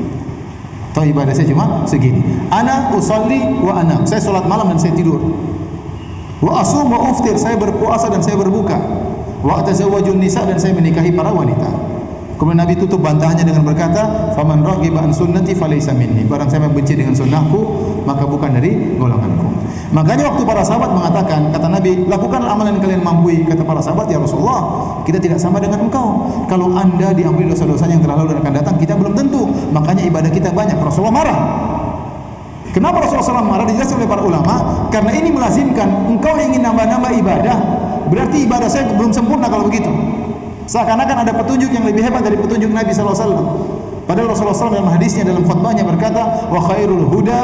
Ana usolli wa anam. Saya sholat malam dan saya tidur. Wa asum wa uftir. Saya berpuasa dan saya berbuka. Wa atazawwajun nisa, dan saya menikahi para wanita. Kemudian Nabi tutup bantahannya dengan berkata, "Faman raghiba an sunnati falaysa minni." Barang siapa yang benci dengan sunnahku, maka bukan dari golonganku. Makanya waktu para sahabat mengatakan, kata Nabi, "Lakukanlah amalan yang kalian mampu." Kata para sahabat, "Ya Rasulullah, kita tidak sama dengan engkau. Kalau Anda diampuni dosa-dosanya yang telah lalu dan akan datang, kita belum tentu. Makanya ibadah kita banyak." Rasulullah marah. Kenapa Rasulullah SAW marah? Dijelaskan oleh para ulama, karena ini melazimkan engkau ingin nambah-nambah ibadah, berarti ibadah saya belum sempurna kalau begitu. Seakan-akan ada petunjuk yang lebih hebat dari petunjuk Nabi SAW. Padahal Rasulullah SAW dalam hadisnya, dalam khutbahnya berkata, wa khairul huda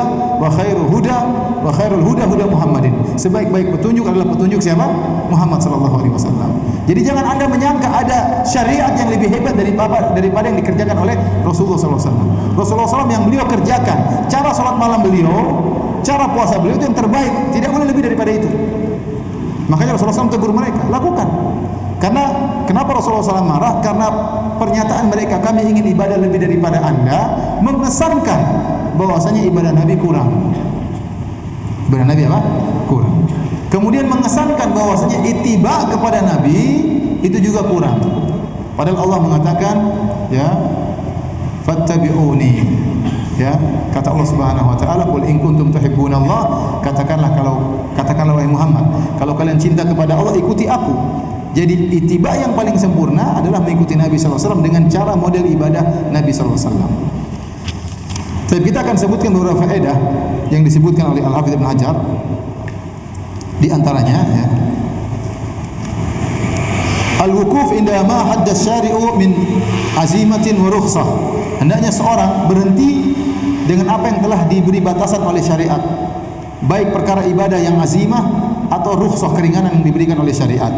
huda Muhammadin. Sebaik-baik petunjuk adalah petunjuk siapa? Muhammad SAW. Jadi jangan Anda menyangka ada syariat yang lebih hebat daripada yang dikerjakan oleh Rasulullah SAW. Rasulullah SAW yang beliau kerjakan, cara sholat malam beliau, cara puasa beliau itu yang terbaik. Tidak boleh lebih daripada itu. Makanya Rasulullah SAW tegur mereka, lakukan. Karena kenapa Rasulullah SAW marah? Karena pernyataan mereka, kami ingin ibadah lebih daripada Anda, mengesankan bahwasanya ibadah Nabi kurang. Ibadah Nabi apa? Kurang. Kemudian mengesankan bahwasanya ittiba kepada Nabi itu juga kurang. Padahal Allah mengatakan, ya, fattabi'uni. Ya, kata Allah Subhanahu wa taala, "Qul in kuntum tuhibbunallah," katakanlah wahai Muhammad, kalau kalian cinta kepada Allah, ikuti aku. Jadi ittiba yang paling sempurna adalah mengikuti Nabi sallallahu alaihi wasallam dengan cara model ibadah Nabi sallallahu alaihi wasallam. Jadi kita akan sebutkan beberapa faedah yang disebutkan oleh Al-Hafidz Ibnu Hajar. Di antaranya, ya, al-wukuf inda ma hadda syari'u min azimatin wa rukhsah. Hendaknya seorang berhenti dengan apa yang telah diberi batasan oleh syariat, baik perkara ibadah yang azimah atau rukhsah, keringanan yang diberikan oleh syariat.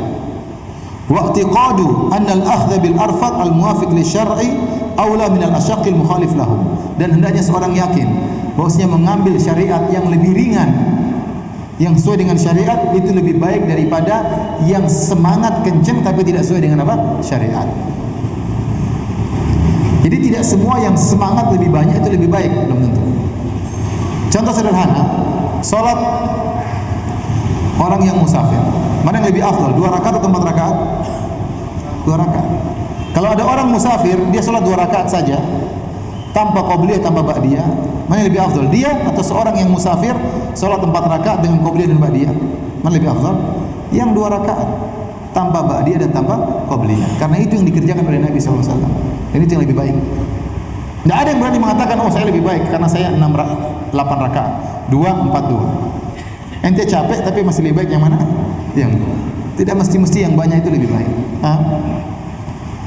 Wa i'tiqadu anna al-akhdha bil arfaq al-muwafiq lisyar'i aula min al-asyaqqil mukhalif lahu. Dan hendaknya seorang yakin bahwasanya mengambil syariat yang lebih ringan, yang sesuai dengan syariat itu lebih baik daripada yang semangat kenceng tapi tidak sesuai dengan apa? Syariat. Jadi tidak semua yang semangat lebih banyak itu lebih baik, belum tentu. Contoh sederhana, salat orang yang musafir, mana yang lebih afdal? 2 rakaat atau 4 rakaat? 2 rakaat. Kalau ada orang musafir, dia salat 2 rakaat saja, tanpa qabliyah, tanpa ba'diyah, mana yang lebih afdal? Dia atau seorang yang musafir salat 4 rakaat dengan qabliyah dan ba'diyah? Mana lebih afdal? Yang 2 rakaat tanpa ba'diyah dan tanpa qabliyah. Karena itu yang dikerjakan oleh Nabi SAW. Dan itu yang lebih baik. Tidak ada yang berani mengatakan, oh saya lebih baik karena saya 8 rakaat, 2, 4, 2. Ente capek tapi masih lebih baik yang mana? Yang tidak mesti yang banyak itu lebih baik.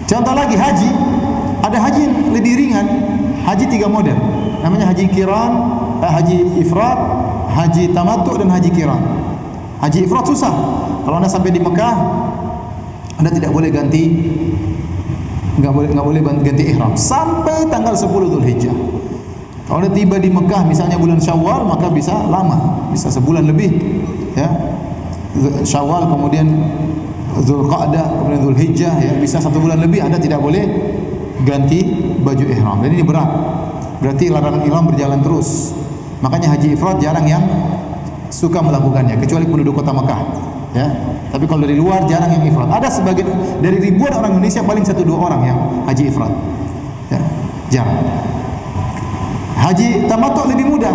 Contoh lagi haji, ada haji yang lebih ringan, haji 3 model, namanya haji qiran, haji ifrad, haji tamattu dan haji qiran. Haji ifrad susah. Kalau Anda sampai di Mekah, Anda tidak boleh ganti, nggak boleh ganti ihram sampai tanggal 10 Dzulhijjah. Kalau Anda tiba di Mekah misalnya bulan Syawal, maka bisa lama, bisa sebulan lebih, ya. Syawal kemudian Dzulqa'dah, kemudian Dzulhijjah, ya, bisa 1 bulan lebih Anda tidak boleh ganti baju ihram. Dan ini berat. Berarti larangan ihram berjalan terus. Makanya haji ifrad jarang yang suka melakukannya, kecuali penduduk kota Mekah, ya. Tapi kalau dari luar jarang yang ifrad. Ada sebagian dari ribuan orang Indonesia paling 1-2 orang yang haji ifrad. Ya, jarang. Haji tamattu lebih mudah.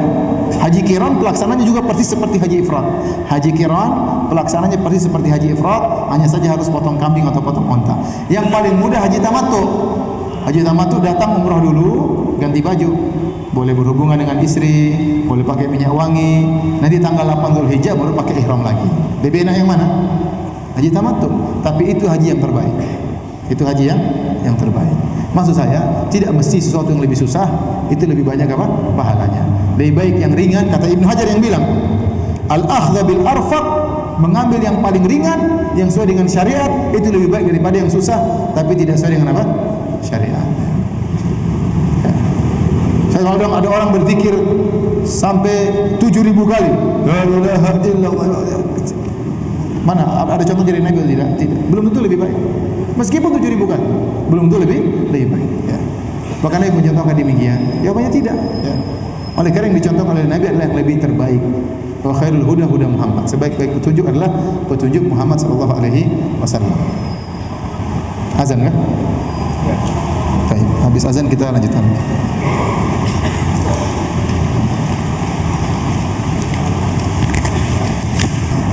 Haji qiran pelaksananya juga persis seperti haji ifrad. Haji qiran pelaksananya persis seperti haji ifrad, hanya saja harus potong kambing atau potong unta. Yang paling mudah haji tamattu. Haji tamattu datang umrah dulu, ganti baju. Boleh berhubungan dengan istri, boleh pakai minyak wangi. Nanti tanggal 8 Dzulhijjah baru pakai ihram lagi. Lebih enak yang mana? Haji tamattu. Tapi itu haji yang terbaik. Itu haji yang terbaik. Maksud saya, tidak mesti sesuatu yang lebih susah itu lebih banyak apa? Pahalanya. Lebih baik yang ringan, kata Ibnu Hajar yang bilang, al-akhdha bil arfaq, mengambil yang paling ringan yang sesuai dengan syariat itu lebih baik daripada yang susah tapi tidak sesuai dengan apa? Syariat. Ya. Saya kadang ada orang berzikir sampai 7.000 kali. La ilaha illallah. Mana ada contoh dari Nabi atau tidak? Tidak. Belum tentu lebih baik. Meskipun 7.000 kali, belum tentu lebih baik. Ya. Bahkan Nabi mencontohkan demikian. Jawabannya tidak. Ya. Oleh karena yang dicontohkan oleh Nabi adalah yang lebih terbaik. Wa khairul huda huda Muhammad. Sebaik-baik petunjuk adalah petunjuk Muhammad sallallahu alaihi wasallam. Azan kan? Ya. Baik, habis azan kita lanjutkan.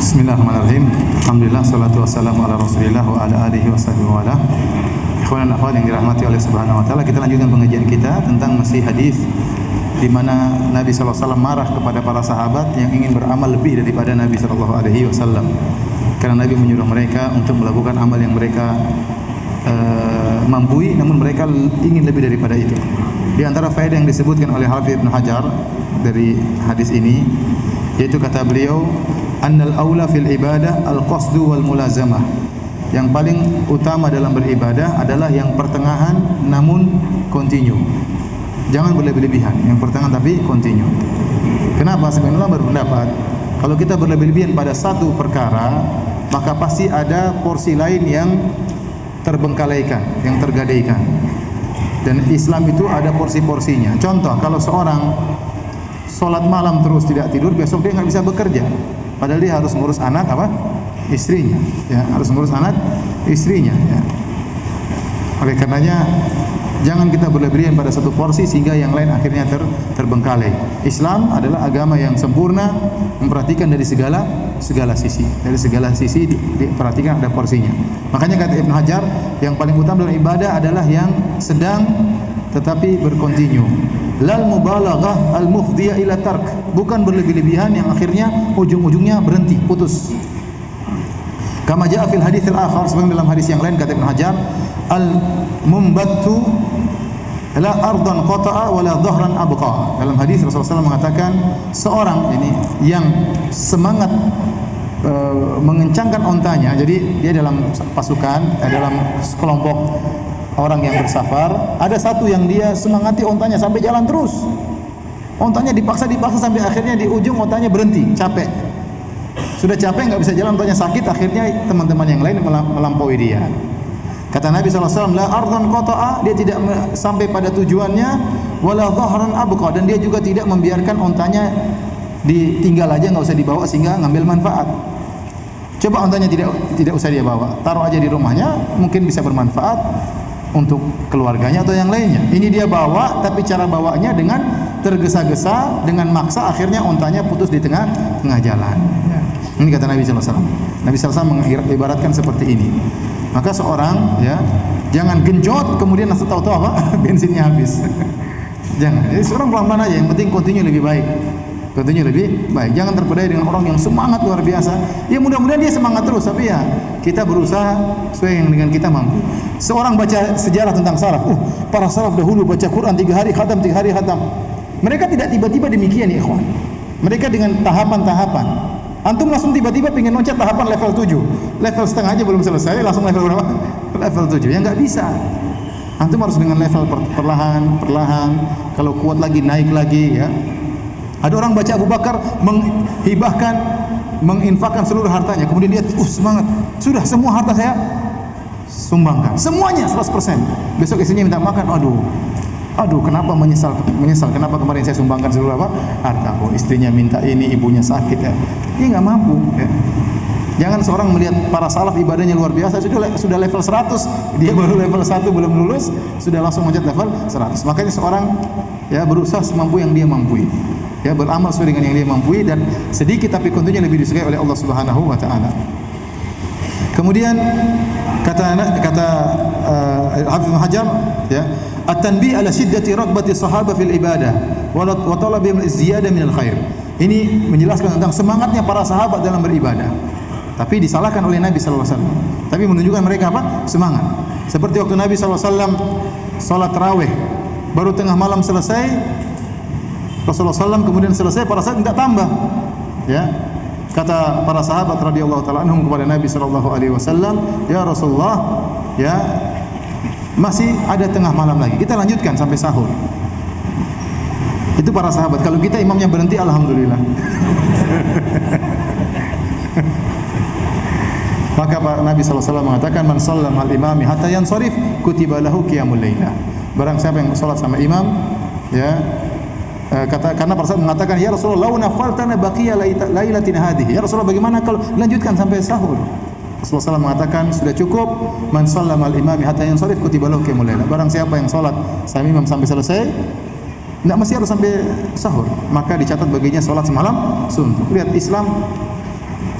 Bismillahirrahmanirrahim. Alhamdulillah, salatu wassalamu ala Rasulillah wa ala alihi wa sahbihi wa ala. Ikhwan dan akhwat yang dirahmati oleh Subhanahu wa taala, kita lanjutkan pengajian kita tentang masih hadis di mana Nabi sallallahu alaihi wasallam marah kepada para sahabat yang ingin beramal lebih daripada Nabi sallallahu alaihi wasallam. Karena Nabi menyuruh mereka untuk melakukan amal yang mereka mampu, namun mereka ingin lebih daripada itu. Di antara faedah yang disebutkan oleh Hafidz Ibnu Hajar dari hadis ini, yaitu kata beliau, annal aula fil ibadah al-qasdu wal mulazamah. Yang paling utama dalam beribadah adalah yang pertengahan namun continue. Jangan berlebih-lebihan, yang pertengahan tapi continue. Kenapa? Sebenarnya berpendapat kalau kita berlebih-lebihan pada satu perkara, maka pasti ada porsi lain yang terbengkalaikan, yang tergadaikan. Dan Islam itu ada porsi-porsinya. Contoh, kalau seorang sholat malam terus tidak tidur, besok dia nggak bisa bekerja. Padahal dia harus ngurus anak apa? Istrinya, ya, harus ngurus anak istrinya, ya. Oleh karenanya jangan kita berlebihan pada satu porsi sehingga yang lain akhirnya terbengkalai. Islam adalah agama yang sempurna, memperhatikan dari segala sisi. Dari segala sisi diperhatikan ada porsinya. Makanya kata Ibnu Hajar, yang paling utama dalam ibadah adalah yang sedang tetapi berkontinu. Lal mubalaghah al mufdiyah ila tark, bukan berlebih-lebihan yang akhirnya ujung-ujungnya berhenti, putus. Kama jaa fil hadits al akhar, sebagaimana dalam hadis yang lain kata Ibnu Hajar, al mumbattu la ardan qata'a wa la dhahran abqa. Dalam hadis Rasulullah SAW mengatakan seorang ini yang semangat mengencangkan ontanya, jadi dia dalam pasukan, dalam kelompok orang yang bersafar, ada satu yang dia semangati ontanya sampai jalan terus. Ontanya dipaksa sampai akhirnya di ujung ontanya berhenti, capek. Sudah capek, nggak bisa jalan, ontanya sakit, akhirnya teman-teman yang lain melampaui dia. Kata Nabi SAW, la ardhan qata'a, dia tidak sampai pada tujuannya, wala dhahran abqa, dan dia juga tidak membiarkan ontanya ditinggal aja, nggak usah dibawa sehingga ngambil manfaat. Coba ontanya tidak usah dia bawa, taruh aja di rumahnya, mungkin bisa bermanfaat untuk keluarganya atau yang lainnya. Ini dia bawa, tapi cara bawanya dengan tergesa-gesa, dengan maksa, akhirnya ontanya putus di tengah jalan. Ini kata Nabi SAW. Nabi SAW mengibaratkan seperti ini. Maka seorang, ya, jangan genjot kemudian langsung tahu-tahu apa bensinnya habis. Jangan. Jadi seorang pelan-pelan aja. Yang penting continue lebih baik. Continue lebih baik. Jangan terpedaya dengan orang yang semangat luar biasa. Ya mudah-mudahan dia semangat terus, tapi ya kita berusaha sesuai yang dengan kita mampu. Seorang baca sejarah tentang salaf. Para salaf dahulu baca Quran 3 hari khatam, 3 hari khatam. Mereka tidak tiba-tiba demikian, ya ikhwan. Mereka dengan tahapan-tahapan. Antum langsung tiba-tiba pengen loncat tahapan level 7. Level setengah aja belum selesai, langsung level berapa? Level 7. Ya enggak bisa. Antum harus dengan level perlahan. Kalau kuat lagi naik lagi, ya. Ada orang baca Abu Bakar menghibahkan menginfakkan seluruh hartanya, kemudian dia semangat, sudah semua harta saya sumbangkan, semuanya 100%. Besok istrinya minta makan, aduh, kenapa menyesal, kenapa kemarin saya sumbangkan seluruh harta. Istrinya minta ini, ibunya sakit ya, dia nggak mampu ya. Jangan seorang melihat para salaf ibadahnya luar biasa, sudah level 100, dia baru level 1 belum lulus, sudah langsung loncat level 100. Makanya seorang ya berusaha semampu yang dia mampu, ya beramal sesuai dengan yang dia mampu, dan sedikit tapi tentunya lebih disukai oleh Allah Subhanahu wa taala. Kemudian kata Hafiz Ibnu Hajar ya, at-tanbih ala shiddati raghbati sahabah fil ibadah wa talabihim az-ziyadah min al-khair. Ini menjelaskan tentang semangatnya para sahabat dalam beribadah. Tapi disalahkan oleh Nabi sallallahu alaihi wasallam. Tapi menunjukkan mereka apa? Semangat. Seperti waktu Nabi sallallahu alaihi wasallam salat tarawih, baru tengah malam selesai, Rasulullah SAW kemudian selesai, para sahabat minta tambah. Ya. Kata para sahabat radhiyallahu taala anhum kepada Nabi sallallahu alaihi wasallam, "Ya Rasulullah, ya masih ada tengah malam lagi. Kita lanjutkan sampai sahur." Itu para sahabat. Kalau kita imamnya berhenti, alhamdulillah. Maka Nabi SAW mengatakan, man shalla ma'al imami hatta yansarif kutiba lahu qiyamul lailah. Barang siapa yang salat sama imam, ya karena para sahabat mengatakan, ya Rasulullah, lau nafaltana baqiya lailatina hadhihi. Ya Rasulullah, bagaimana kalau lanjutkan sampai sahur? Rasulullah SAW mengatakan, sudah cukup, man shalla ma'al imami hatta yansarif kutiba lahu qiyamul lailah. Barang siapa yang salat sama imam sampai selesai, tidak mesti harus sampai sahur, maka dicatat baginya salat semalam suntuk. Lihat, Islam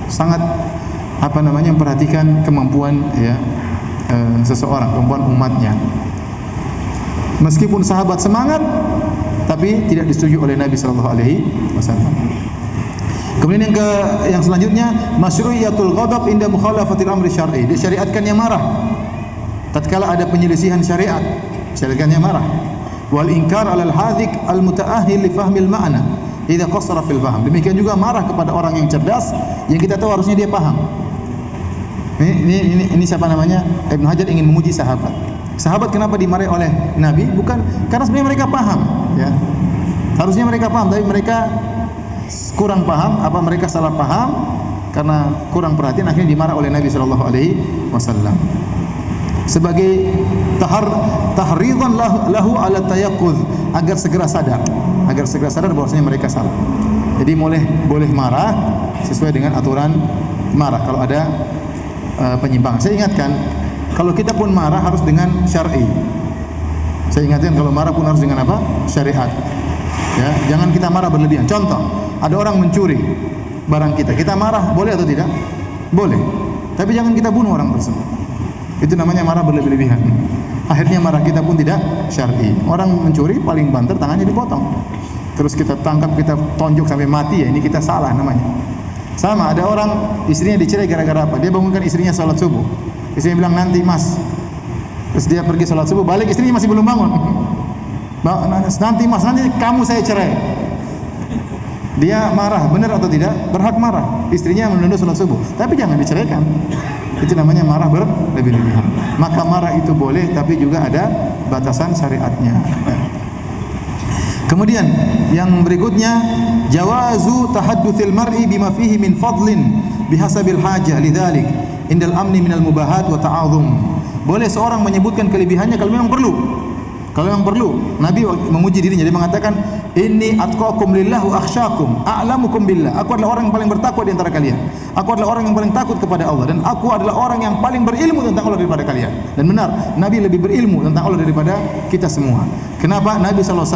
sangat memperhatikan kemampuan ya seseorang, kemampuan umatnya. Meskipun sahabat semangat, tapi tidak disetujui oleh Nabi sallallahu alaihi wasallam. Kemudian yang selanjutnya, masyru'iyatul ghadab inda mukhalafatil amri syar'i. Disyariatkannya marah tatkala ada penyelisihan syariat, syariatkannya marah. Wal inkar 'alal hadzik al mutaahhil li fahmil ma'na idza qassara fil fahm. Demikian juga marah kepada orang yang cerdas yang kita tahu harusnya dia paham. Ini siapa namanya? Ibnu Hajar ingin memuji sahabat. Sahabat kenapa dimarahi oleh Nabi? Bukan karena sebenarnya mereka paham, ya. Harusnya mereka paham, tapi mereka kurang paham, mereka salah paham karena kurang perhatian, akhirnya dimarah oleh Nabi sallallahu alaihi wasallam. Sebagai tahridan lahu ala tayaqquz, agar segera sadar bahwasanya mereka salah. Jadi boleh marah sesuai dengan aturan marah kalau ada penyimpangan. Saya ingatkan, kalau kita pun marah harus dengan syar'i. Saya ingatkan, kalau marah pun harus dengan apa? Syariat. Ya, jangan kita marah berlebihan. Contoh, ada orang mencuri barang kita marah, boleh atau tidak? Boleh. Tapi jangan kita bunuh orang tersebut. Itu namanya marah berlebihan. Akhirnya marah kita pun tidak syar'i. Orang mencuri paling banter tangannya dipotong. Terus kita tangkap, kita tonjok sampai mati, ya ini kita salah namanya. Sama, ada orang istrinya dicerai gara-gara apa? Dia bangunkan istrinya salat subuh. Istrinya bilang, nanti mas. Terus dia pergi salat subuh, balik istrinya masih belum bangun. Nanti mas, nanti kamu saya cerai. Dia marah, benar atau tidak? Berhak marah. Istrinya menunda salat subuh, tapi jangan diceraikan. Itu namanya marah berlebih-lebihan. Maka marah itu boleh, tapi juga ada batasan syariatnya. Kemudian yang berikutnya, jawazu tahaddutsil mar'i bima fihi min fadlin bihasabil hajah lidzalik indal amni minal mubahat wa ta'azum. Boleh seorang menyebutkan kelebihannya kalau memang perlu. Kalau memang perlu. Nabi memuji dirinya, dia mengatakan, inni atqakum lillah wa akhsyakum a'lamukum billah. Aku adalah orang yang paling bertakwa di antara kalian. Aku adalah orang yang paling takut kepada Allah, dan aku adalah orang yang paling berilmu tentang Allah daripada kalian. Dan benar, Nabi lebih berilmu tentang Allah daripada kita semua. Kenapa? Nabi SAW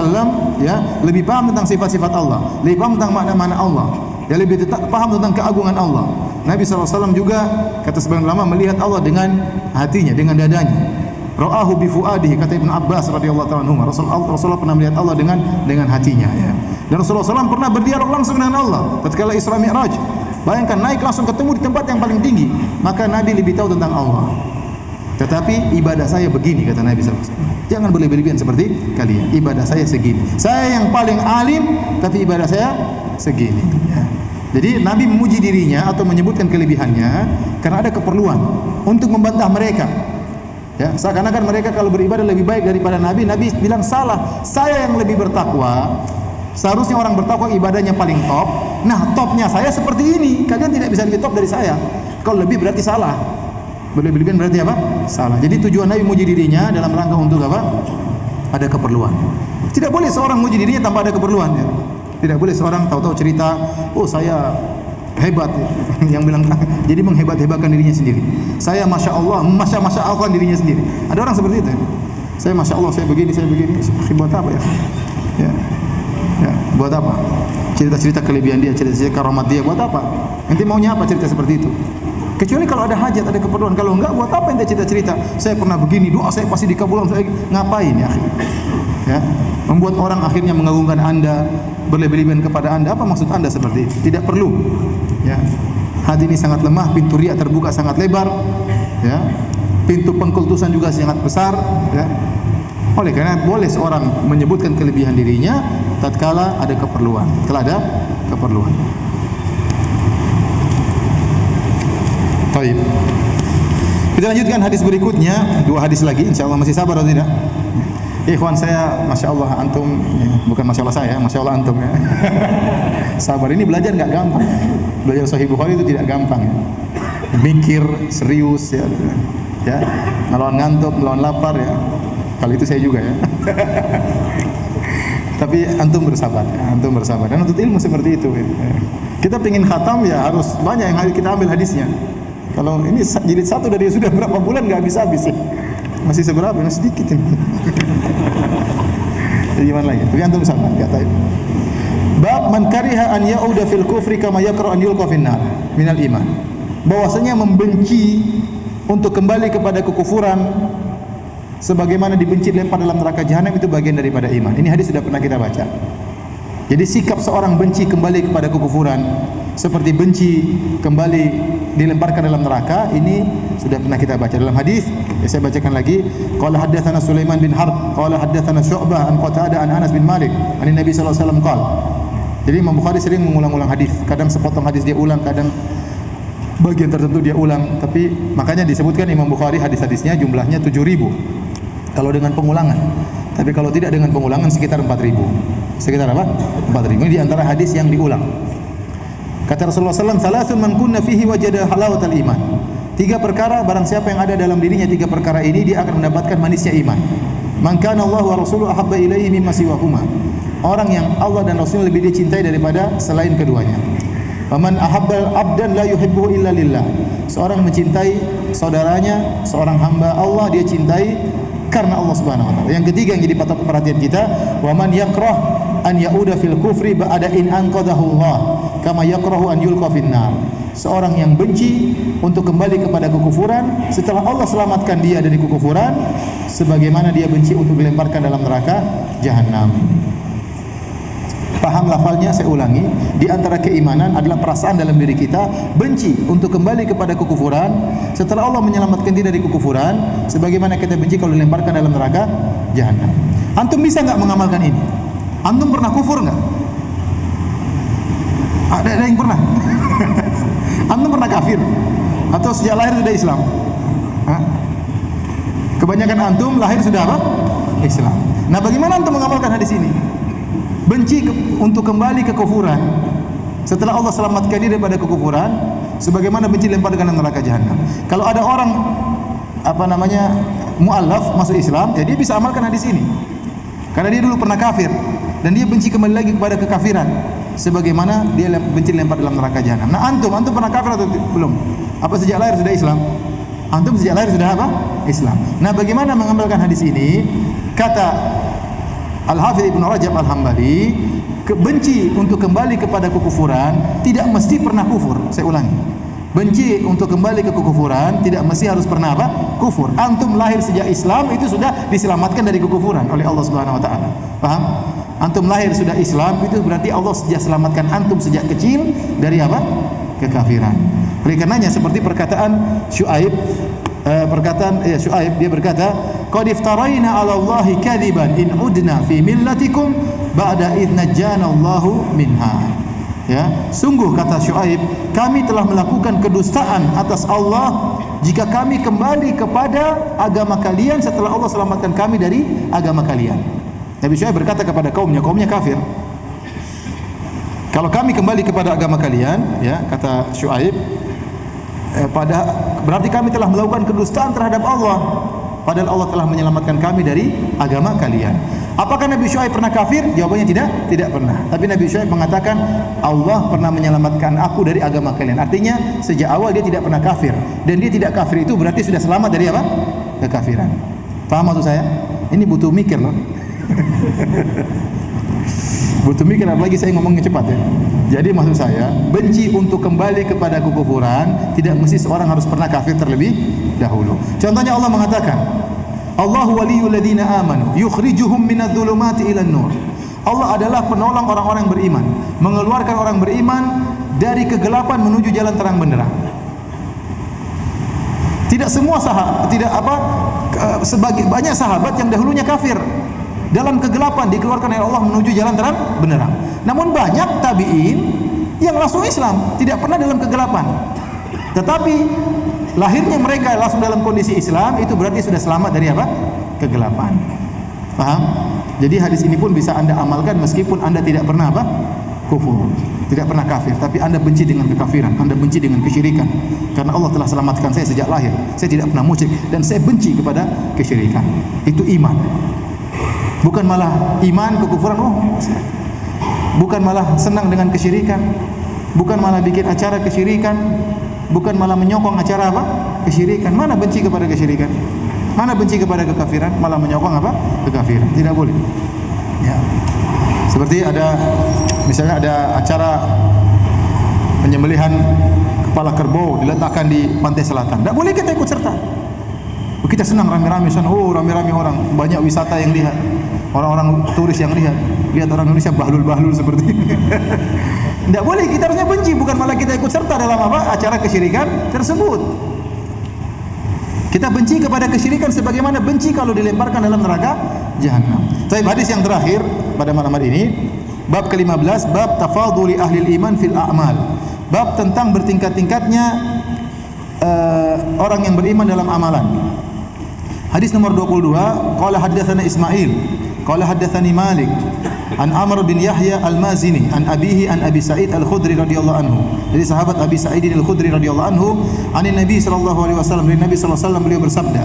ya lebih paham tentang sifat-sifat Allah, lebih paham tentang makna-makna Allah, ya lebih paham tentang keagungan Allah. Nabi SAW juga, kata sebagian ulama, melihat Allah dengan hatinya, dengan dadanya. Ra'ahu bi fuadihi, kata Ibnu Abbas radhiyallahu ta'ala anhu. Rasulullah pernah melihat Allah dengan hatinya, ya. Dan Rasulullah SAW pernah berdialog langsung dengan Allah tatkala Isra Mi'raj. Bayangkan, naik langsung ketemu di tempat yang paling tinggi. Maka Nabi lebih tahu tentang Allah. Tetapi ibadah saya begini, kata Nabi SAW. Jangan berlebihan seperti kalian. Ibadah saya segini. Saya yang paling alim, tapi ibadah saya segini, ya. Jadi Nabi memuji dirinya atau menyebutkan kelebihannya karena ada keperluan untuk membantah mereka. Ya, seakan-akan mereka kalau beribadah lebih baik daripada Nabi. Nabi bilang, salah, saya yang lebih bertakwa. Seharusnya orang bertakwa ibadahnya paling top, Nah, topnya saya seperti ini. Kalian tidak bisa lebih top dari saya. Kalau lebih berarti salah. Berlebihan berarti apa? Salah. Jadi tujuan Nabi muji dirinya dalam rangka untuk apa? Ada keperluan. Tidak boleh seorang muji dirinya tanpa ada keperluan. Ya. Tidak boleh seorang tahu-tahu cerita, oh saya hebat. Yang bilang jadi menghebat-hebatkan dirinya sendiri. Saya masya Allah, masya Allah dirinya sendiri. Ada orang seperti itu. Saya masya Allah, saya begini. Buat apa ya? Ya, buat apa? Cerita-cerita kelebihan dia, cerita-cerita karamat dia, buat apa? Nanti maunya apa cerita seperti itu? Kecuali kalau ada hajat, ada keperluan. Kalau enggak, buat apa ente cerita-cerita? Saya pernah begini, doa saya pasti dikabulkan. Saya ngapain ya? Ya, membuat orang akhirnya mengagungkan Anda, berlebihan kepada Anda. Apa maksud Anda seperti itu? Tidak perlu. Ya, hati ini sangat lemah, pintu riya terbuka sangat lebar. Ya, pintu pengkultusan juga sangat besar. Ya. Oleh karena boleh seorang menyebutkan kelebihan dirinya tatkala ada keperluan. Kalau ada keperluan. Baik. Kita lanjutkan hadis berikutnya, 2 hadis lagi, insyaallah masih sabar atau tidak? Ikhwan saya, masya Allah antum, ya, bukan masya Allah saya, masya Allah antum ya. Sabar, ini belajar nggak gampang. Belajar Sahih Bukhari itu tidak gampang. Ya. Mikir serius ya, melawan ngantuk, melawan lapar ya. Kali itu saya juga ya. Tapi antum bersabar, ya. Antum bersabar. Dan untuk ilmu seperti itu. Ya. Kita pengen khatam ya harus banyak yang kita ambil hadisnya. Kalau ini jilid 1 dari sudah berapa bulan nggak habis-habis ya. Masih seberapa? Masih sedikit ini. Jadi gimana lagi? Tapi antum sabar, enggak tahu. Bab man kariha an ya'uda fil kufri kama yakra an yulqa fin nar minal iman. Bahwasanya membenci untuk kembali kepada kekufuran sebagaimana dibenci dilempar dalam neraka jahanam itu bagian daripada iman. Ini hadis sudah pernah kita baca. Jadi sikap seorang benci kembali kepada kekufuran seperti benci kembali dilemparkan dalam neraka, ini sudah pernah kita baca dalam hadis. Ya, saya bacakan lagi. Qala haddatsana Sulaiman bin Harb, qala haddatsana Syu'bah an Qatadah an Anas bin Malik, an Nabi sallallahu alaihi wasallam qala. Jadi Imam Bukhari sering mengulang-ulang hadis. Kadang sepotong hadis dia ulang, kadang bagian tertentu dia ulang. Tapi makanya disebutkan Imam Bukhari hadis-hadisnya jumlahnya 7.000 kalau dengan pengulangan. Tapi kalau tidak dengan pengulangan sekitar 4.000. Sekitar apa? 4.000. Ini di antara hadis yang diulang. Kata Rasulullah SAW, "Salasun man kunna fihi wajada halawatal iman." 3 perkara barang siapa yang ada dalam dirinya 3 perkara ini dia akan mendapatkan manisnya iman. Man kana Allah wa rasuluhu ahabba ilaihi mimma siwahuma. Orang yang Allah dan Rasul lebih dia cintai daripada selain keduanya. Faman ahabbal abdan la yuhibbuhu illa lillah. Seorang mencintai saudaranya, seorang hamba Allah dia cintai karena Allah Subhanahu wa taala. Yang ketiga yang jadi patut perhatian kita, wa man yakrah an yauda fil kufri ba'da in anqadahu Allah kama yakrahu an yulqa fin nar. Seorang yang benci untuk kembali kepada kekufuran setelah Allah selamatkan dia dari kekufuran sebagaimana dia benci untuk dilemparkan dalam neraka jahanam. Paham lafalnya, saya ulangi. Di antara keimanan adalah perasaan dalam diri kita benci untuk kembali kepada kekufuran setelah Allah menyelamatkan dia dari kekufuran sebagaimana kita benci kalau dilemparkan dalam neraka jahanam. Antum bisa enggak mengamalkan ini? Antum pernah kufur enggak? Ada yang pernah? Antum pernah kafir? Atau sejak lahir sudah Islam? Hah? Kebanyakan antum lahir sudah apa? Islam. Nah, bagaimana antum mengamalkan hadis ini? Benci untuk kembali ke kekufuran setelah Allah selamatkan dia daripada kekufuran sebagaimana benci lempar dengan neraka jahanam. Kalau ada orang mu'allaf masuk Islam, ya dia bisa amalkan hadis ini. Karena dia dulu pernah kafir dan dia benci kembali lagi kepada kekafiran sebagaimana dia benci lempar dalam neraka jahanam. Nah, antum pernah kafir atau belum? Apa sejak lahir sudah Islam? Antum sejak lahir sudah apa? Islam. Nah, bagaimana mengamalkan hadis ini? Kata Al-Hafidz Ibnu Rajab Al-Hambali, benci untuk kembali kepada kekufuran tidak mesti pernah kufur. Saya ulangi. Benci untuk kembali ke kekufuran tidak mesti harus pernah apa? Kufur. Antum lahir sejak Islam itu sudah diselamatkan dari kekufuran oleh Allah Subhanahu wa taala. Paham? Antum lahir sudah Islam itu berarti Allah sudah selamatkan antum sejak kecil dari apa? Kekafiran. Oleh karenanya seperti perkataan Syuaib, Syuaib dia berkata, "Qad iftaraina 'ala Allahi kadiban in udna fi millatikum ba'da idh najjana Allahu minha." Ya, sungguh kata Syuaib, kami telah melakukan kedustaan atas Allah jika kami kembali kepada agama kalian setelah Allah selamatkan kami dari agama kalian. Nabi Syuaib berkata kepada kaumnya kafir. Kalau kami kembali kepada agama kalian, ya kata Syuaib, berarti kami telah melakukan kedustaan terhadap Allah. Padahal Allah telah menyelamatkan kami dari agama kalian. Apakah Nabi Syuaib pernah kafir? Jawabannya tidak pernah. Tapi Nabi Syuaib mengatakan Allah pernah menyelamatkan aku dari agama kalian. Artinya sejak awal dia tidak pernah kafir, dan dia tidak kafir itu berarti sudah selamat dari apa? Kekafiran. Paham maksud saya? Ini butuh mikir loh. Butuh mikir, apalagi saya ngomongnya cepat ya. Jadi maksud saya, benci untuk kembali kepada kekufuran tidak mesti seorang harus pernah kafir terlebih dahulu. Contohnya Allah mengatakan, Allahu waliyul ladzina amanu yukhrijuhum minadh-dhulumati ilan nur. Allah adalah penolong orang-orang yang beriman, mengeluarkan orang beriman dari kegelapan menuju jalan terang benderang. Tidak semua banyak sahabat yang dahulunya kafir. Dalam kegelapan dikeluarkan oleh Allah menuju jalan terang benderang. Namun banyak tabi'in yang langsung Islam, tidak pernah dalam kegelapan. Tetapi lahirnya mereka langsung dalam kondisi Islam, itu berarti sudah selamat dari apa? Kegelapan. Paham? Jadi hadis ini pun bisa Anda amalkan meskipun Anda tidak pernah apa? Kufur, tidak pernah kafir, tapi Anda benci dengan kekafiran, Anda benci dengan kesyirikan. Karena Allah telah selamatkan saya sejak lahir. Saya tidak pernah musyrik dan saya benci kepada kesyirikan. Itu iman. Bukan malah iman kekufuran, bukan malah senang dengan kesyirikan, bukan malah bikin acara kesyirikan, bukan malah menyokong acara apa? Kesyirikan. Mana benci kepada kesyirikan? Mana benci kepada kekafiran? Malah menyokong apa? Kekafiran. Tidak boleh. Ya. Seperti misalnya ada acara penyembelihan kepala kerbau diletakkan di pantai selatan. Tidak boleh kita ikut serta. Kita senang rame-rame sana, rame-rame orang, banyak wisata yang lihat, orang-orang turis yang lihat orang Indonesia bahlul-bahlul seperti ini. Tidak boleh, kita harusnya benci, bukan malah kita ikut serta dalam apa? Acara kesyirikan tersebut. Kita benci kepada kesyirikan sebagaimana benci kalau dilemparkan dalam neraka jahanam. Tapi hadis yang terakhir pada malam hari ini, bab ke-15, bab tafadhuli ahli iman fil a'mal. Bab tentang bertingkat-tingkatnya orang yang beriman dalam amalan. Hadis nomor 22, qala haddatsana Ismail, qala haddatsani Malik, an Amr bin Yahya al-Mazini, an abihi an Abi Sa'id al-Khudri radhiyallahu anhu. Dari sahabat Abi Sa'id al-Khudri radhiyallahu anhu, an Nabi sallallahu alaihi wasallam, dari Nabi sallallahu alaihi wasallam beliau bersabda,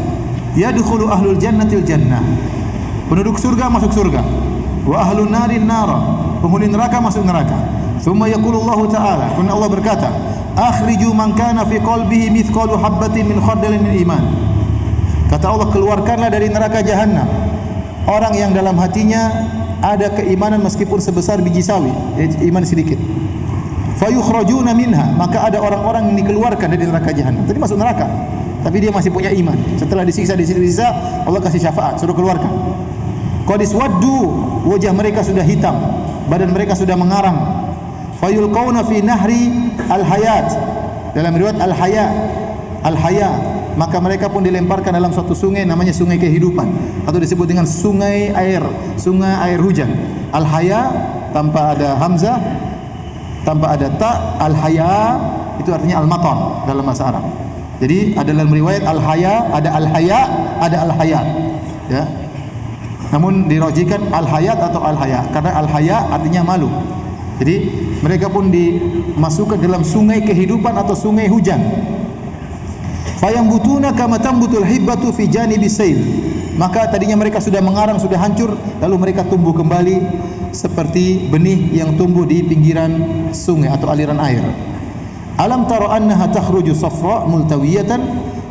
yadkhulu ahlul jannatil jannah. Penduduk surga masuk surga. Wa ahlun narin nara. Penghuni neraka masuk neraka. Tsumma yaqulullahu ta'ala, kemudian Allah berkata, akhriju man kana fi qalbihi mithqalu habatin min khardalin min iman. Kata Allah, keluarkanlah dari neraka jahanam orang yang dalam hatinya ada keimanan meskipun sebesar biji sawi, iman sedikit. Fayukhrajuna minha, maka ada orang-orang yang dikeluarkan dari neraka jahanam. Tadi masuk neraka, tapi dia masih punya iman. Setelah disiksa, Allah kasih syafaat, suruh keluarkan. Qad iswaddu, wajah mereka sudah hitam, badan mereka sudah mengarang. Fayulqauna fi nahri al-hayat. Dalam riwayat al-haya, maka mereka pun dilemparkan dalam suatu sungai namanya sungai kehidupan, atau disebut dengan sungai air hujan. Al-haya tanpa ada hamzah, tanpa ada ta, al-haya itu artinya al-matar dalam bahasa Arab. Jadi ada dalam riwayat al-haya, ada al-haya, ada al-hayat. Ya. Namun dirojikan al-hayat atau al-haya karena al-haya artinya malu. Jadi mereka pun dimasukkan dalam sungai kehidupan atau sungai hujan. Fayambutuna kama tambutul hibbatu fi janibis sayl. Maka tadinya mereka sudah mengarang, sudah hancur, lalu mereka tumbuh kembali seperti benih yang tumbuh di pinggiran sungai atau aliran air. Alam tara annaha takhruju safra multawiyatan?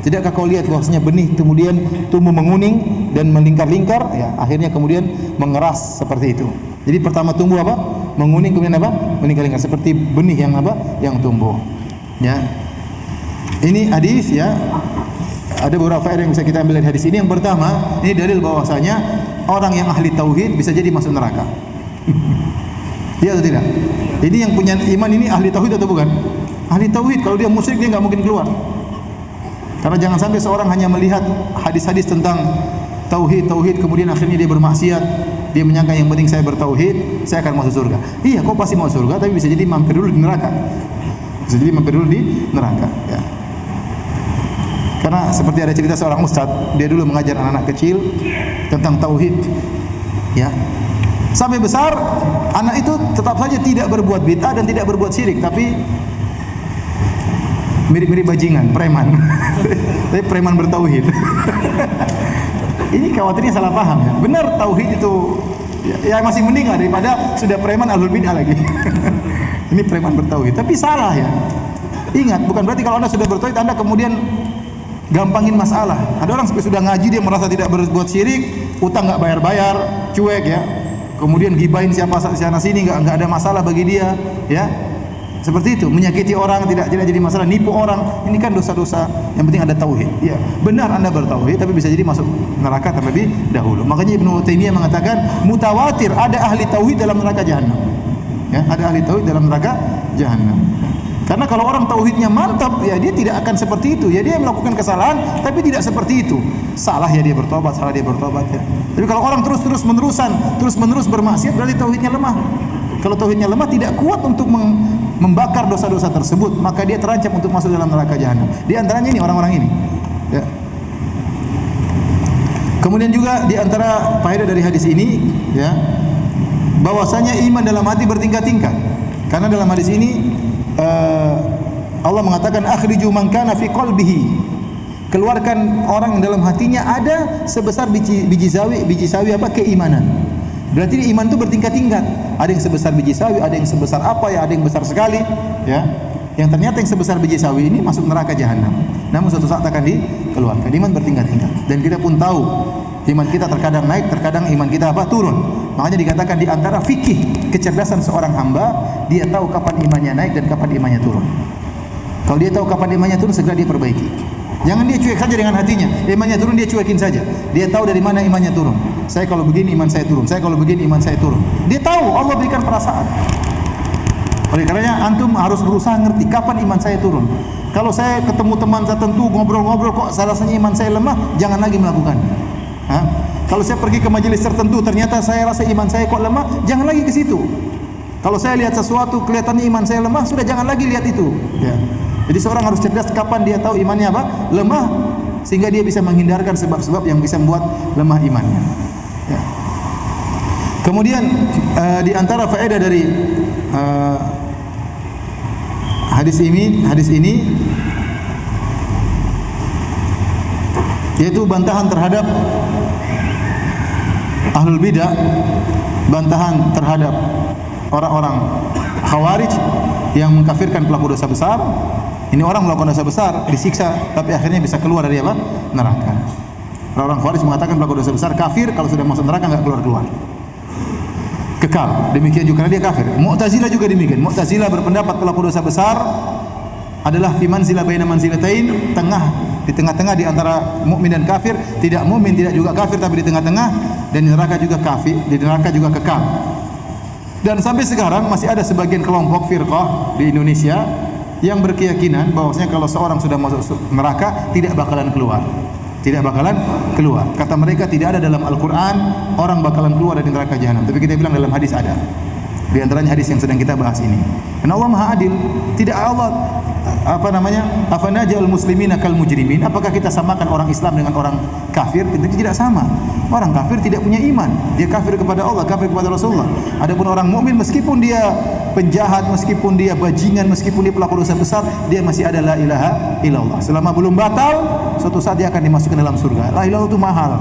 Tidakkah kau lihat bahwasanya benih kemudian tumbuh menguning dan melingkar-lingkar, ya, akhirnya kemudian mengeras seperti itu. Jadi pertama tumbuh apa? Menguning, kemudian apa? Melingkar-lingkar seperti benih yang apa? Yang tumbuh. Ya. Ini hadis, ya. Ada beberapa faedah yang bisa kita ambil dari hadis ini. Yang pertama, ini dalil bahwasanya orang yang ahli tauhid bisa jadi masuk neraka. Iya atau tidak? Jadi yang punya iman ini ahli tauhid atau bukan? Ahli tauhid. Kalau dia musyrik dia enggak mungkin keluar. Karena jangan sampai seorang hanya melihat hadis-hadis tentang tauhid kemudian akhirnya dia bermaksiat. Dia menyangka yang penting saya bertauhid, saya akan masuk surga. Iya, kau pasti masuk surga, tapi bisa jadi mampir dulu di neraka. Bisa jadi mampir dulu di neraka, ya. Karena seperti ada cerita seorang ustadz, dia dulu mengajar anak-anak kecil tentang tauhid, ya. Sampai besar, anak itu tetap saja tidak berbuat bid'ah dan tidak berbuat syirik, tapi mirip-mirip bajingan, preman. Tapi preman bertauhid. Ini khawatirnya salah paham ya. Benar tauhid itu ya masih mending lah daripada sudah preman ahlul bid'ah lagi. Ini preman bertauhid, tapi salah ya. Ingat, bukan berarti kalau Anda sudah bertauhid Anda kemudian gampangin masalah. Ada orang sampai sudah ngaji dia merasa tidak berbuat syirik, utang enggak bayar-bayar, cuek ya. Kemudian gibahin siapa sana sini enggak ada masalah bagi dia, ya. Seperti itu, menyakiti orang tidak jadi masalah, nipu orang, ini kan dosa-dosa. Yang penting ada tauhid. Ya, benar Anda bertauhid tapi bisa jadi masuk neraka terlebih dahulu. Makanya Ibnu Taimiyah mengatakan mutawatir ada ahli tauhid dalam neraka jahanam. Ya, ada ahli tauhid dalam neraka jahanam. Karena kalau orang tauhidnya mantap, ya dia tidak akan seperti itu. Ya dia melakukan kesalahan tapi tidak seperti itu. Salah ya dia bertobat, salah dia bertobat ya. Tapi kalau orang terus menerus bermaksiat berarti tauhidnya lemah. Kalau tauhidnya lemah tidak kuat untuk membakar dosa-dosa tersebut, maka dia terancam untuk masuk dalam neraka jahanam. Di antaranya ini orang-orang ini. Ya. Kemudian juga di antara faedah dari hadis ini, ya, bahwasanya iman dalam hati bertingkat-tingkat. Karena dalam hadis ini Allah mengatakan akhriju man kana fi qalbihi. Keluarkan orang yang dalam hatinya ada sebesar biji sawi apa keimanan. Berarti iman itu bertingkat-tingkat. Ada yang sebesar biji sawi, ada yang sebesar apa ya, ada yang besar sekali, ya. Yang ternyata yang sebesar biji sawi ini masuk neraka jahanam. Namun suatu saat akan dikeluarkan. Iman bertingkat-tingkat. Dan kita pun tahu iman kita terkadang naik, terkadang iman kita turun. Makanya dikatakan di antara fikih kecerdasan seorang hamba, dia tahu kapan imannya naik dan kapan imannya turun. Kalau dia tahu kapan imannya turun, segera dia perbaiki. Jangan dia cuek saja dengan hatinya. Imannya turun dia cuekin saja. Dia tahu dari mana imannya turun. Saya kalau begini iman saya turun. Saya kalau begini iman saya turun. Dia tahu, Allah berikan perasaan. Oleh karenanya antum harus berusaha ngerti kapan iman saya turun. Kalau saya ketemu teman tertentu ngobrol-ngobrol kok rasanya iman saya lemah, jangan lagi melakukan. Kalau saya pergi ke majelis tertentu ternyata saya rasa iman saya kok lemah, jangan lagi ke situ. Kalau saya lihat sesuatu kelihatannya iman saya lemah, sudah jangan lagi lihat itu. Ya. Jadi seorang harus cerdas kapan dia tahu imannya lemah, sehingga dia bisa menghindarkan sebab-sebab yang bisa membuat lemah imannya. Ya. Kemudian di antara faedah dari hadis ini yaitu bantahan terhadap ahlul bidah, bantahan terhadap orang-orang khawarij yang mengkafirkan pelaku dosa besar. Ini orang melakukan dosa besar, disiksa, tapi akhirnya bisa keluar dari neraka. Orang khawarij mengatakan pelaku dosa besar kafir, kalau sudah masuk neraka enggak keluar-keluar. Kekal. Demikian juga karena dia kafir. Mu'tazilah juga demikian. Mu'tazilah berpendapat pelaku dosa besar adalah fi manzilah baina manzilatain, di tengah-tengah di antara mukmin dan kafir, tidak mukmin tidak juga kafir tapi di tengah-tengah, dan di neraka juga kafir, di neraka juga kekal. Dan sampai sekarang masih ada sebagian kelompok firqah di Indonesia yang berkeyakinan bahwasanya kalau seorang sudah masuk neraka tidak bakalan keluar. Tidak bakalan keluar. Kata mereka tidak ada dalam Al-Qur'an orang bakalan keluar dari neraka jahanam. Tapi kita bilang dalam hadis ada. Di antaranya hadis yang sedang kita bahas ini. Karena Allah Maha Adil. Tidak Allah afanajal muslimina kal mujrimin? Apakah kita samakan orang Islam dengan orang kafir? Tentu tidak sama. Orang kafir tidak punya iman. Dia kafir kepada Allah, kafir kepada Rasulullah. Adapun orang mukmin meskipun dia penjahat, meskipun dia bajingan, meskipun dia pelaku dosa besar, dia masih ada la ilaha illallah. Selama belum batal, suatu saat dia akan dimasukkan dalam surga. La ilaha illallah itu mahal.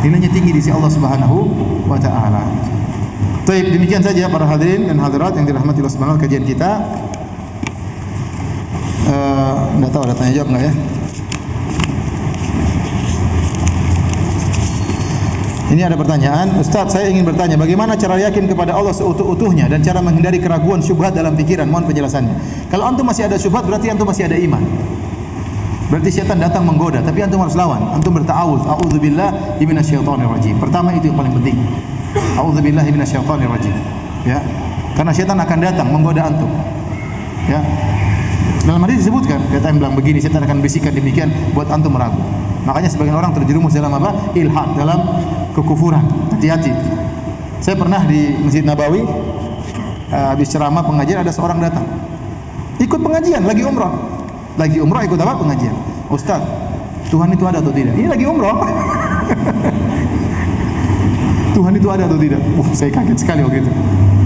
Nilainya tinggi di sisi Allah Subhanahu wa taala. Baik, demikian saja para hadirin dan hadirat yang dirahmati Allah Subhanahu wa taala kajian kita. Enggak tahu ada tanya jawab enggak ya? Ini ada pertanyaan, Ustaz, saya ingin bertanya, bagaimana cara yakin kepada Allah seutuh-utuhnya dan cara menghindari keraguan syubhat dalam pikiran? Mohon penjelasannya. Kalau antum masih ada syubhat, berarti antum masih ada iman. Berarti syaitan datang menggoda, tapi antum harus lawan. Antum berta'awudz, a'udzubillahi minasyaitonir rajim. Pertama itu yang paling penting. A'udzubillahi minasyaitonir rajim. Ya. Karena syaitan akan datang menggoda antum. Ya. Dalam hadis disebutkan, kata yang bilang begini, syaitan akan bisikan demikian buat antum meragu. Makanya sebagian orang terjerumus dalam apa? Ilhad, dalam kekufuran. Hati-hati. Saya pernah di Masjid Nabawi habis ceramah pengajian, ada seorang datang. Ikut pengajian, lagi umrah. Lagi umrah ikut apa? Pengajian. Ustaz, Tuhan itu ada atau tidak? Ini lagi umrah. Tuhan itu ada atau tidak? Saya kaget sekali waktu itu.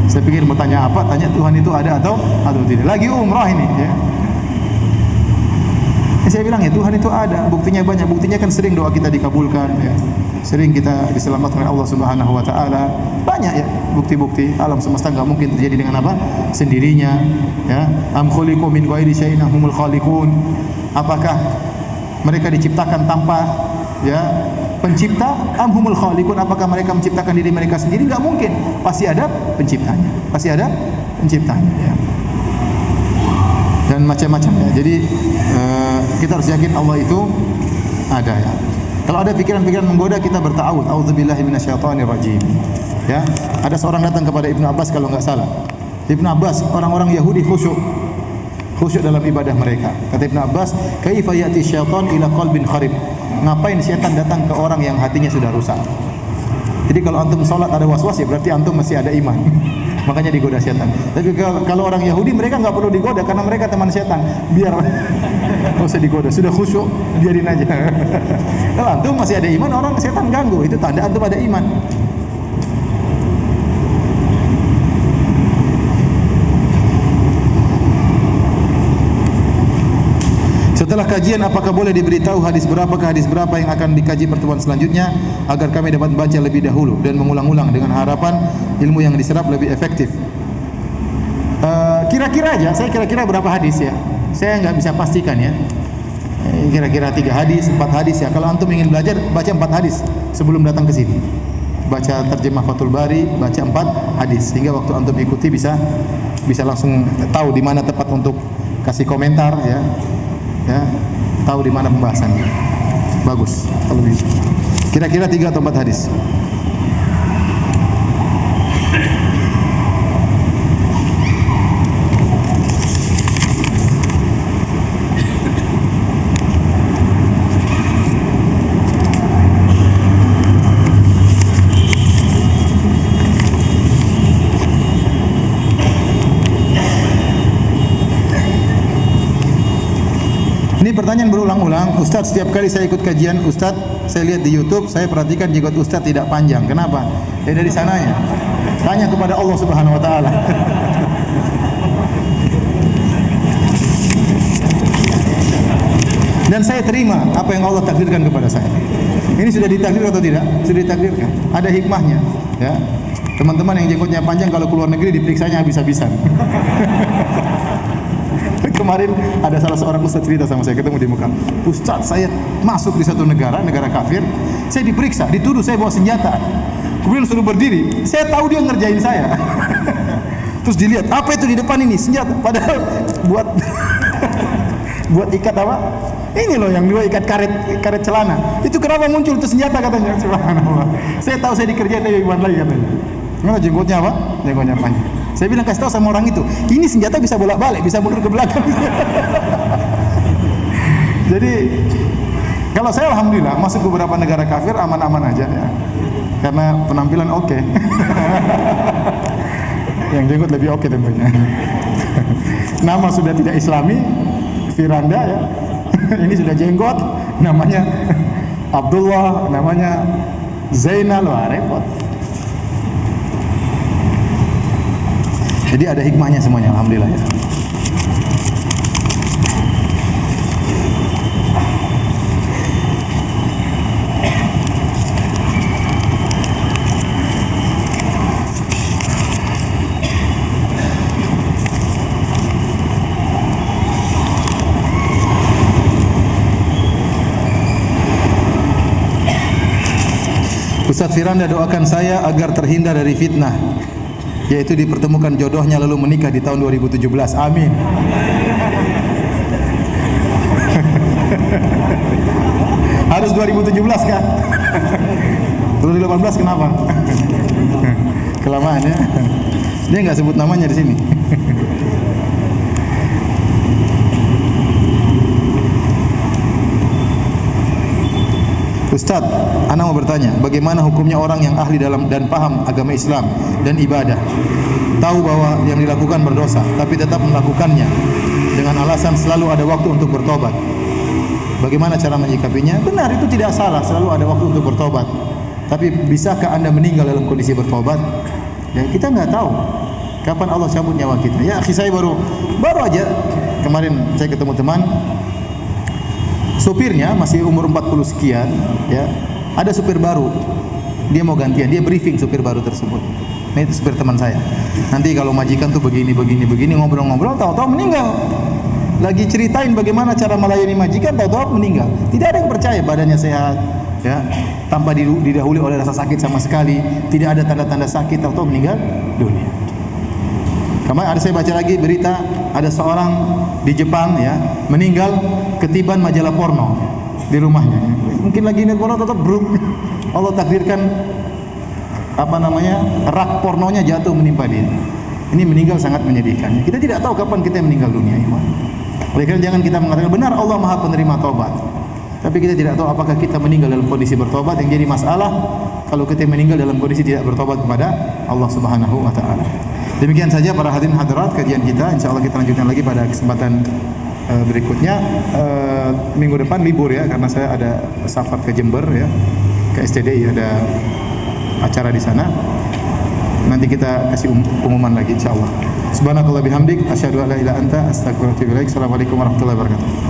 Saya pikir mau tanya apa? Tanya Tuhan itu ada atau tidak. Lagi umrah ini, ya. Saya bilang ya Tuhan itu ada, buktinya banyak. Buktinya kan sering doa kita dikabulkan, ya. Sering kita diselamatkan oleh Allah Subhanahu wa taala. Banyak ya bukti-bukti. Alam semesta enggak mungkin terjadi dengan apa? Sendirinya, ya. Am khuliqu min ghairi syai'in humul khaliqun. Apakah mereka diciptakan tanpa ya pencipta? Am humul khaliqun. Apakah mereka menciptakan diri mereka sendiri? Enggak mungkin. Pasti ada penciptanya. Pasti ada penciptanya, ya. Dan macam-macam ya. Jadi kita harus yakin Allah itu ada, ya. Kalau ada pikiran-pikiran menggoda, kita berta'awudz, a'udzubillahi minasyaitonir rajim. Ya, ada seorang datang kepada Ibnu Abbas kalau enggak salah. Ibnu Abbas, orang-orang Yahudi khusyuk dalam ibadah mereka. Kata Ibnu Abbas, "Kaifa ya'ti syaitan ila qalbin kharib?" Ngapain setan datang ke orang yang hatinya sudah rusak? Jadi kalau antum salat ada was-was, ya berarti antum masih ada iman. Makanya digoda setan. Tapi kalau orang Yahudi, mereka enggak perlu digoda karena mereka teman setan. Biar enggak usah digoda, sudah khusyuk, biarin aja. Kalau antum masih ada iman, orang setan ganggu, itu tanda antum ada iman. Setelah kajian, apakah boleh diberitahu hadis berapa yang akan dikaji pertemuan selanjutnya agar kami dapat baca lebih dahulu dan mengulang-ulang dengan harapan ilmu yang diserap lebih efektif. Kira-kira aja, saya kira-kira berapa hadis ya? Saya nggak bisa pastikan ya. Kira-kira 3 hadis, 4 hadis ya. Kalau antum ingin belajar, baca 4 hadis sebelum datang ke sini. Baca terjemah Fathul Bari, baca 4 hadis sehingga waktu antum ikuti bisa langsung tahu di mana tepat untuk kasih komentar ya. Ya, tahu di mana pembahasannya. Bagus kalau begitu. Kira-kira 3 atau 4 hadis. Ini pertanyaan berulang-ulang. Ustadz, setiap kali saya ikut kajian Ustadz, saya lihat di YouTube, saya perhatikan jenggot Ustadz tidak panjang. Kenapa? Ya dari sananya. Tanya kepada Allah Subhanahu wa taala. Dan saya terima apa yang Allah takdirkan kepada saya. Ini sudah ditakdirkan atau tidak? Sudah ditakdirkan. Ada hikmahnya, ya. Teman-teman yang jenggotnya panjang kalau keluar negeri diperiksanya habis-habisan. Kemarin ada salah seorang ustaz cerita sama saya, ketemu di Mekah. Ustaz, saya masuk di satu negara kafir, saya diperiksa, dituduh saya bawa senjata. Kemudian suruh berdiri, saya tahu dia ngerjain saya. Terus dilihat, apa itu di depan ini? Senjata. Padahal buat ikat apa? Ini loh yang dua ikat karet celana. Itu kenapa muncul itu senjata katanya? Subhanallah. Saya tahu saya dikerjain dari iman lagi katanya. Kenapa jenggotnya apa? Jenggotnya panjang. Saya bilang kasih tahu sama orang itu, ini senjata bisa bolak-balik, bisa mundur ke belakang. Jadi kalau saya alhamdulillah masuk beberapa negara kafir aman-aman aja ya. Karena penampilan oke. Yang jenggot lebih oke tentunya. Nama sudah tidak Islami, Firanda ya. Ini sudah jenggot, namanya Abdullah, namanya Zainal, wah repot. Jadi ada hikmahnya semuanya, alhamdulillah ya. Ustaz Firanda doakan saya agar terhindar dari fitnah, yaitu dipertemukan jodohnya lalu menikah di tahun 2017. Amin. Harus 2017 kan? 2018 kenapa? Kelamaan ya. Dia nggak sebut namanya di sini. Ustaz, ana mau bertanya, bagaimana hukumnya orang yang ahli dalam dan paham agama Islam dan ibadah, tahu bahwa yang dilakukan berdosa, tapi tetap melakukannya dengan alasan selalu ada waktu untuk bertobat. Bagaimana cara menyikapinya? Benar, itu tidak salah, selalu ada waktu untuk bertobat. Tapi bisakah Anda meninggal dalam kondisi bertobat? Ya, kita nggak tahu kapan Allah cabut nyawa kita. Ya, akhi, saya baru aja kemarin saya ketemu teman, supirnya masih umur 40 sekian, ya. Ada supir baru. Dia mau gantian, dia briefing supir baru tersebut. Ini itu supir teman saya. Nanti kalau majikan tuh begini ngobrol-ngobrol, tahu-tahu meninggal. Lagi ceritain bagaimana cara melayani majikan, tahu-tahu meninggal. Tidak ada yang percaya, badannya sehat, ya, tanpa didahului oleh rasa sakit sama sekali, tidak ada tanda-tanda sakit, tahu-tahu meninggal dunia. Kemarin ada saya baca lagi berita, ada seorang di Jepang, ya, meninggal ketiban majalah porno di rumahnya. Mungkin lagi lihat porno, tetap bruk. Allah takdirkan rak pornonya jatuh menimpa dia. Ini meninggal sangat menyedihkan. Kita tidak tahu kapan kita meninggal dunia, iman. Oleh karena jangan kita mengatakan benar Allah Maha penerima taubat, tapi kita tidak tahu apakah kita meninggal dalam kondisi bertobat. Yang jadi masalah kalau kita meninggal dalam kondisi tidak bertobat kepada Allah Subhanahu wa taala. Demikian saja para hadirin hadirat kajian kita. Insyaallah kita lanjutkan lagi pada kesempatan berikutnya. Minggu depan libur, ya, karena saya ada safar ke Jember, ya, ke STDI, ada acara di sana. Nanti kita kasih pengumuman lagi insyaallah. Subhanakallah bihamdik asyhadu an la ilaha illa anta astaghfiruka wa atubu ilaik. Assalamualaikum warahmatullahi wabarakatuh.